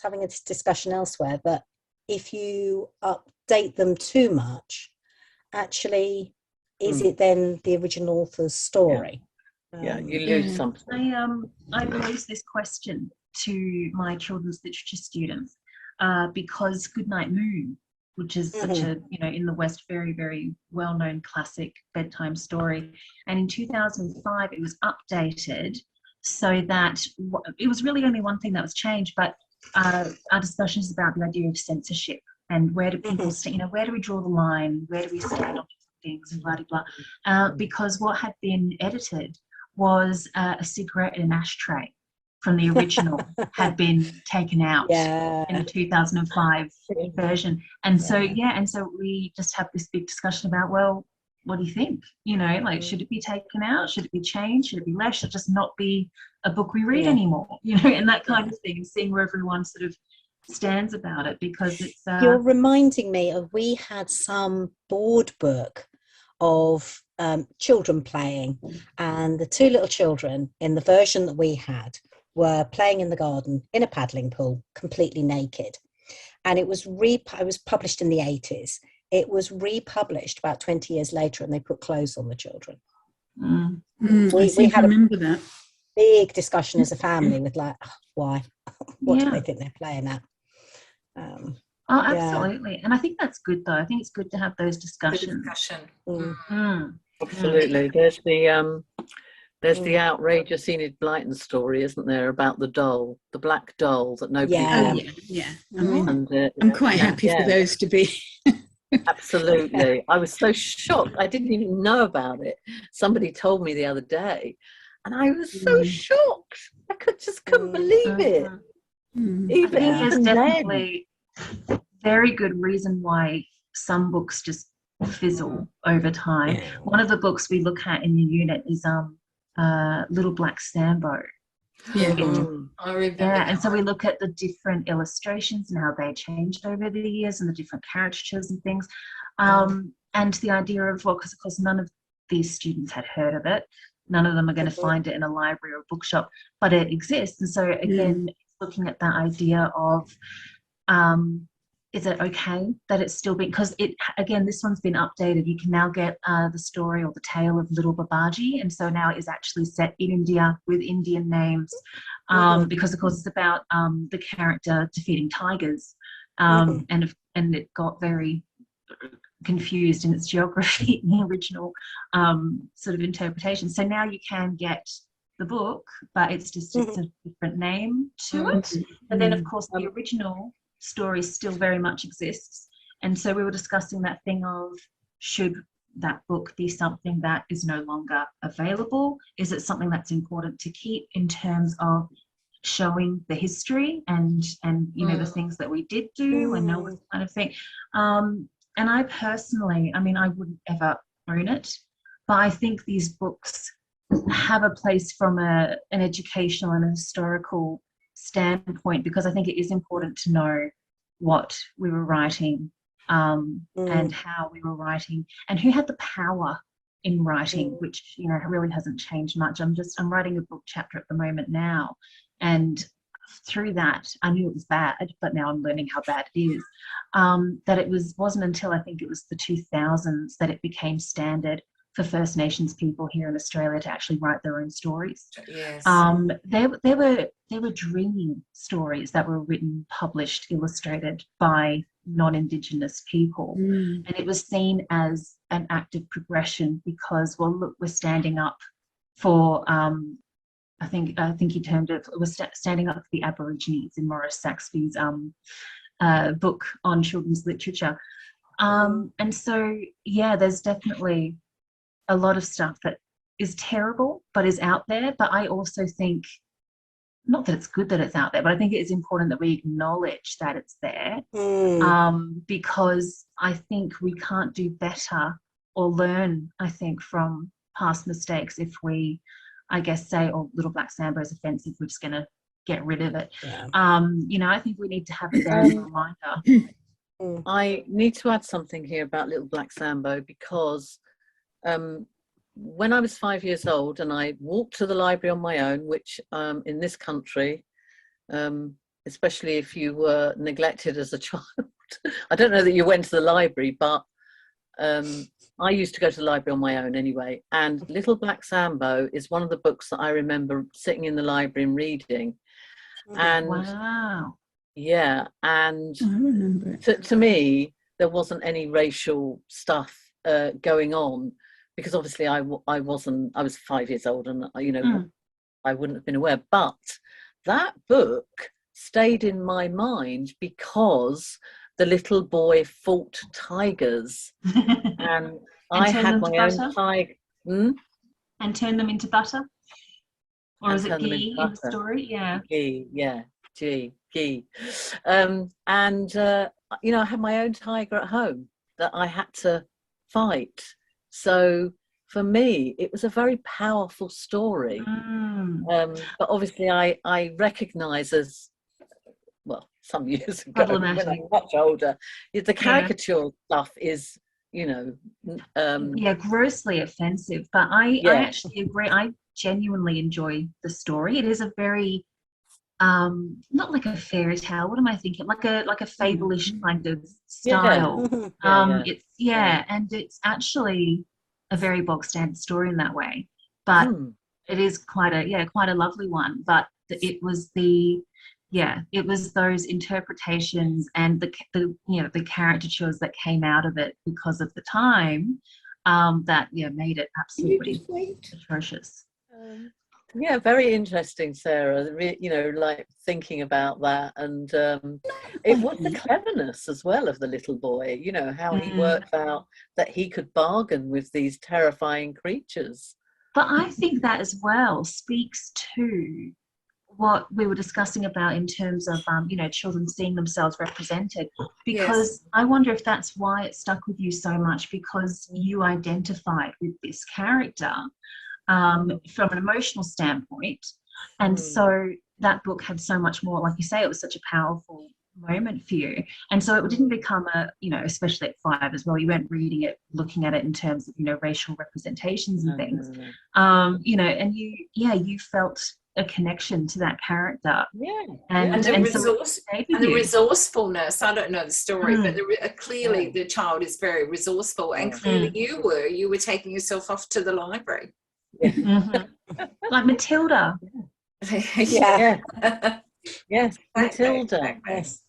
having a discussion elsewhere, that if you update them too much, actually, is it then the original author's story? Yeah, you lose something. I posed this question to my children's literature students because Goodnight Moon, which is such a, you know, in the West, very, very well-known classic bedtime story. And in 2005, it was updated so that it was really only one thing that was changed, but our discussion is about the idea of censorship and where do people stand, you know, where do we draw the line, where do we stand on things and blah, blah, blah. Because what had been edited was a cigarette in an ashtray from the original had been taken out in the 2005 version. And so, and so we just have this big discussion about, well, what do you think? You know, like, should it be taken out? Should it be changed? Should it be left? Should it just not be a book we read anymore? You know, and that kind of thing, and seeing where everyone sort of stands about it, because it's... You're reminding me of, we had some board book of children playing, and the two little children in the version that we had were playing in the garden in a paddling pool, completely naked. And it was published in the 80s. It was republished about 20 years later, and they put clothes on the children. We had remember that big discussion as a family with like, why? What do they think they're playing at? Absolutely. And I think that's good, though. I think it's good to have those discussions. Absolutely. There's the outrageous Enid Blyton story, isn't there, about the doll, the black doll that nobody I mean, I'm quite happy for those to be. Absolutely. I was so shocked. I didn't even know about it. Somebody told me the other day, and I was so shocked. I couldn't believe it. Even there's definitely very good reason why some books just fizzle over time. One of the books we look at in the unit is Little Black Sambo. I remember. And so we look at the different illustrations and how they changed over the years, and the different caricatures and things, and the idea of, well, because of course none of these students had heard of it, none of them are going to find it in a library or a bookshop, but it exists. And so again, looking at that idea of is it okay that it's still being, because this one's been updated. You can now get the story or the tale of Little Babaji, and so now it is actually set in India with Indian names, because of course it's about the character defeating tigers, and it got very confused in its geography in the original sort of interpretation. So now you can get the book, but it's just it's a different name to it. But then, of course, the original story still very much exists. And so we were discussing that thing of, should that book be something that is no longer available? Is it something that's important to keep in terms of showing the history and you know the things that we did do and all this kind of thing? And I personally, I mean, I wouldn't ever own it, but I think these books have a place from an educational and a historical standpoint, because I think it is important to know what we were writing, and how we were writing, and who had the power in writing, which, you know, really hasn't changed much. I'm writing a book chapter at the moment now, and through that I knew it was bad, but now I'm learning how bad it is. That it wasn't until I think it was the 2000s that it became standard for First Nations people here in Australia to actually write their own stories. Yes. There were dreaming stories that were written, published, illustrated by non-Indigenous people, and it was seen as an act of progression because, well, look, we're standing up for. I think he termed it. Was standing up for the Aborigines in Maurice Saxby's book on children's literature, and so yeah, there's definitely a lot of stuff that is terrible but is out there. But I also think, not that it's good that it's out there, but I think it is important that we acknowledge that it's there, because I think we can't do better or learn, I think, from past mistakes if we, I guess, say, oh, Little Black Sambo is offensive, we're just going to get rid of it. You know, I think we need to have it there as a reminder. I need to add something here about Little Black Sambo, because when I was 5 years old and I walked to the library on my own, which in this country, especially if you were neglected as a child, I don't know that you went to the library, but I used to go to the library on my own anyway. And Little Black Sambo is one of the books that I remember sitting in the library and reading. And wow. Yeah, and I remember it. to me, there wasn't any racial stuff going on, because obviously I was 5 years old, and you know, I wouldn't have been aware. But that book stayed in my mind because the little boy fought tigers, and I had my own tiger. And turn them into butter? Or And is it turn them ghee into in the butter. story? Yeah. Ghee, yeah, ghee. You know, I had my own tiger at home that I had to fight. So for me, it was a very powerful story. But obviously I recognise, as well, some years ago when I was much older, the caricature stuff is, you know, grossly offensive. But I actually agree. I genuinely enjoy the story. It is a very not like a fairy tale, what am I thinking, like a fable-ish kind of style. It's and it's actually a very bog standard story in that way, but it is quite a lovely one. But it was those interpretations and the caricatures that came out of it because of the time that made it absolutely atrocious. Yeah, very interesting, Sarah. You know, like thinking about that, and it was the cleverness as well of the little boy. You know, how he worked out that he could bargain with these terrifying creatures. But I think that as well speaks to what we were discussing about in terms of children seeing themselves represented, because I wonder if that's why it stuck with you so much, because you identified with this character from an emotional standpoint, and so that book had so much more, like you say, it was such a powerful moment for you. And so it didn't become especially at 5 as well, you weren't reading it looking at it in terms of racial representations and things. And you felt a connection to that character, and the resourcefulness. I don't know the story, but clearly the child is very resourceful, and clearly you were taking yourself off to the library. Like Matilda. Yes, Matilda. Yes.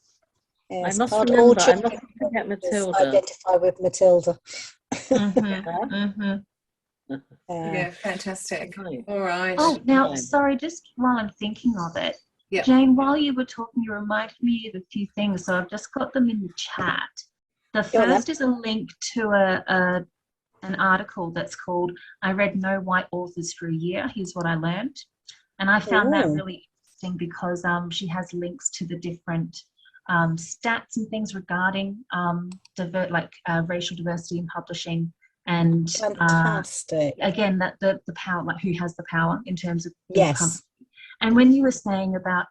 I must remember. I must forget Matilda. Identify with Matilda. Yeah, fantastic. Right. All right. Oh, now, Fine. sorry, just while I'm thinking of it, Yeah. Jane, while you were talking, you reminded me of a few things. So I've just got them in the chat. The Go on then. first is a link to an article that's called "I Read No White Authors for a Year. Here's what I learned," and I found that Ooh. really interesting because she has links to the different stats and things regarding racial diversity in publishing, and Fantastic. again that the power, like who has the power in terms of Yes. and when you were saying about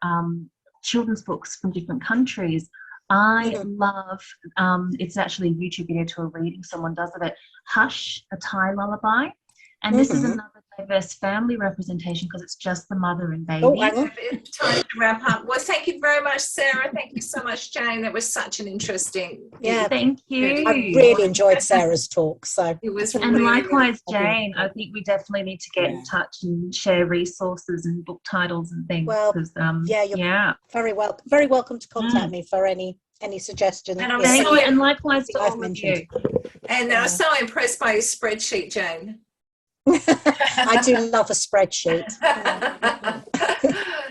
children's books from different countries, I love, it's actually a YouTube video to a reading someone does of it, Hush, a Thai lullaby. And this is another diverse family representation because it's just the mother and baby. Oh, hang on. Time to wrap up. Well, thank you very much, Sarah. Thank you so much, Jane. That was such an interesting. Yeah. Thank you. I really enjoyed Sarah's talk. So It was And really, likewise, really Jane, I think we definitely need to get in touch and share resources and book titles and things. Well, because, you're very welcome to contact me for any suggestions. And I'm Thank so you, and likewise to I've all of mentioned. you. And I was so impressed by your spreadsheet, Jane. I do love a spreadsheet.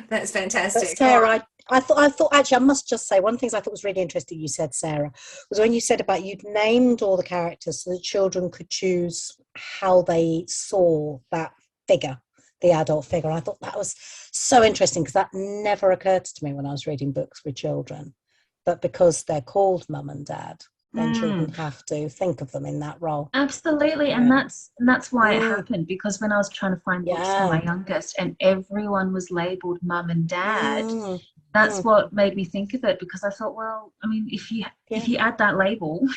That's But fantastic. Sarah, I thought actually I must just say one of the things I thought was really interesting you said, Sarah, was when you said about you'd named all the characters so the children could choose how they saw that figure, the adult figure. I thought that was so interesting because that never occurred to me when I was reading books with children. But because they're called mum and dad, then children have to think of them in that role. Absolutely, and that's why it happened, because when I was trying to find books for my youngest and everyone was labelled mum and dad, that's what made me think of it, because I thought, well, I mean, if you add that label,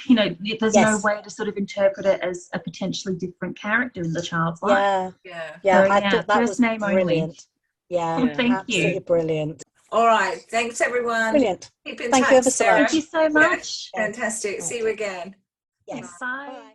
there's no way to sort of interpret it as a potentially different character in the child's life. I thought that was name brilliant. Only. Yeah, Thank absolutely you. brilliant. All right. Thanks, everyone. Brilliant. Keep in Thank touch, you ever so Sarah. much. Thank you so much. Fantastic. See you again. Yes. Bye. Bye.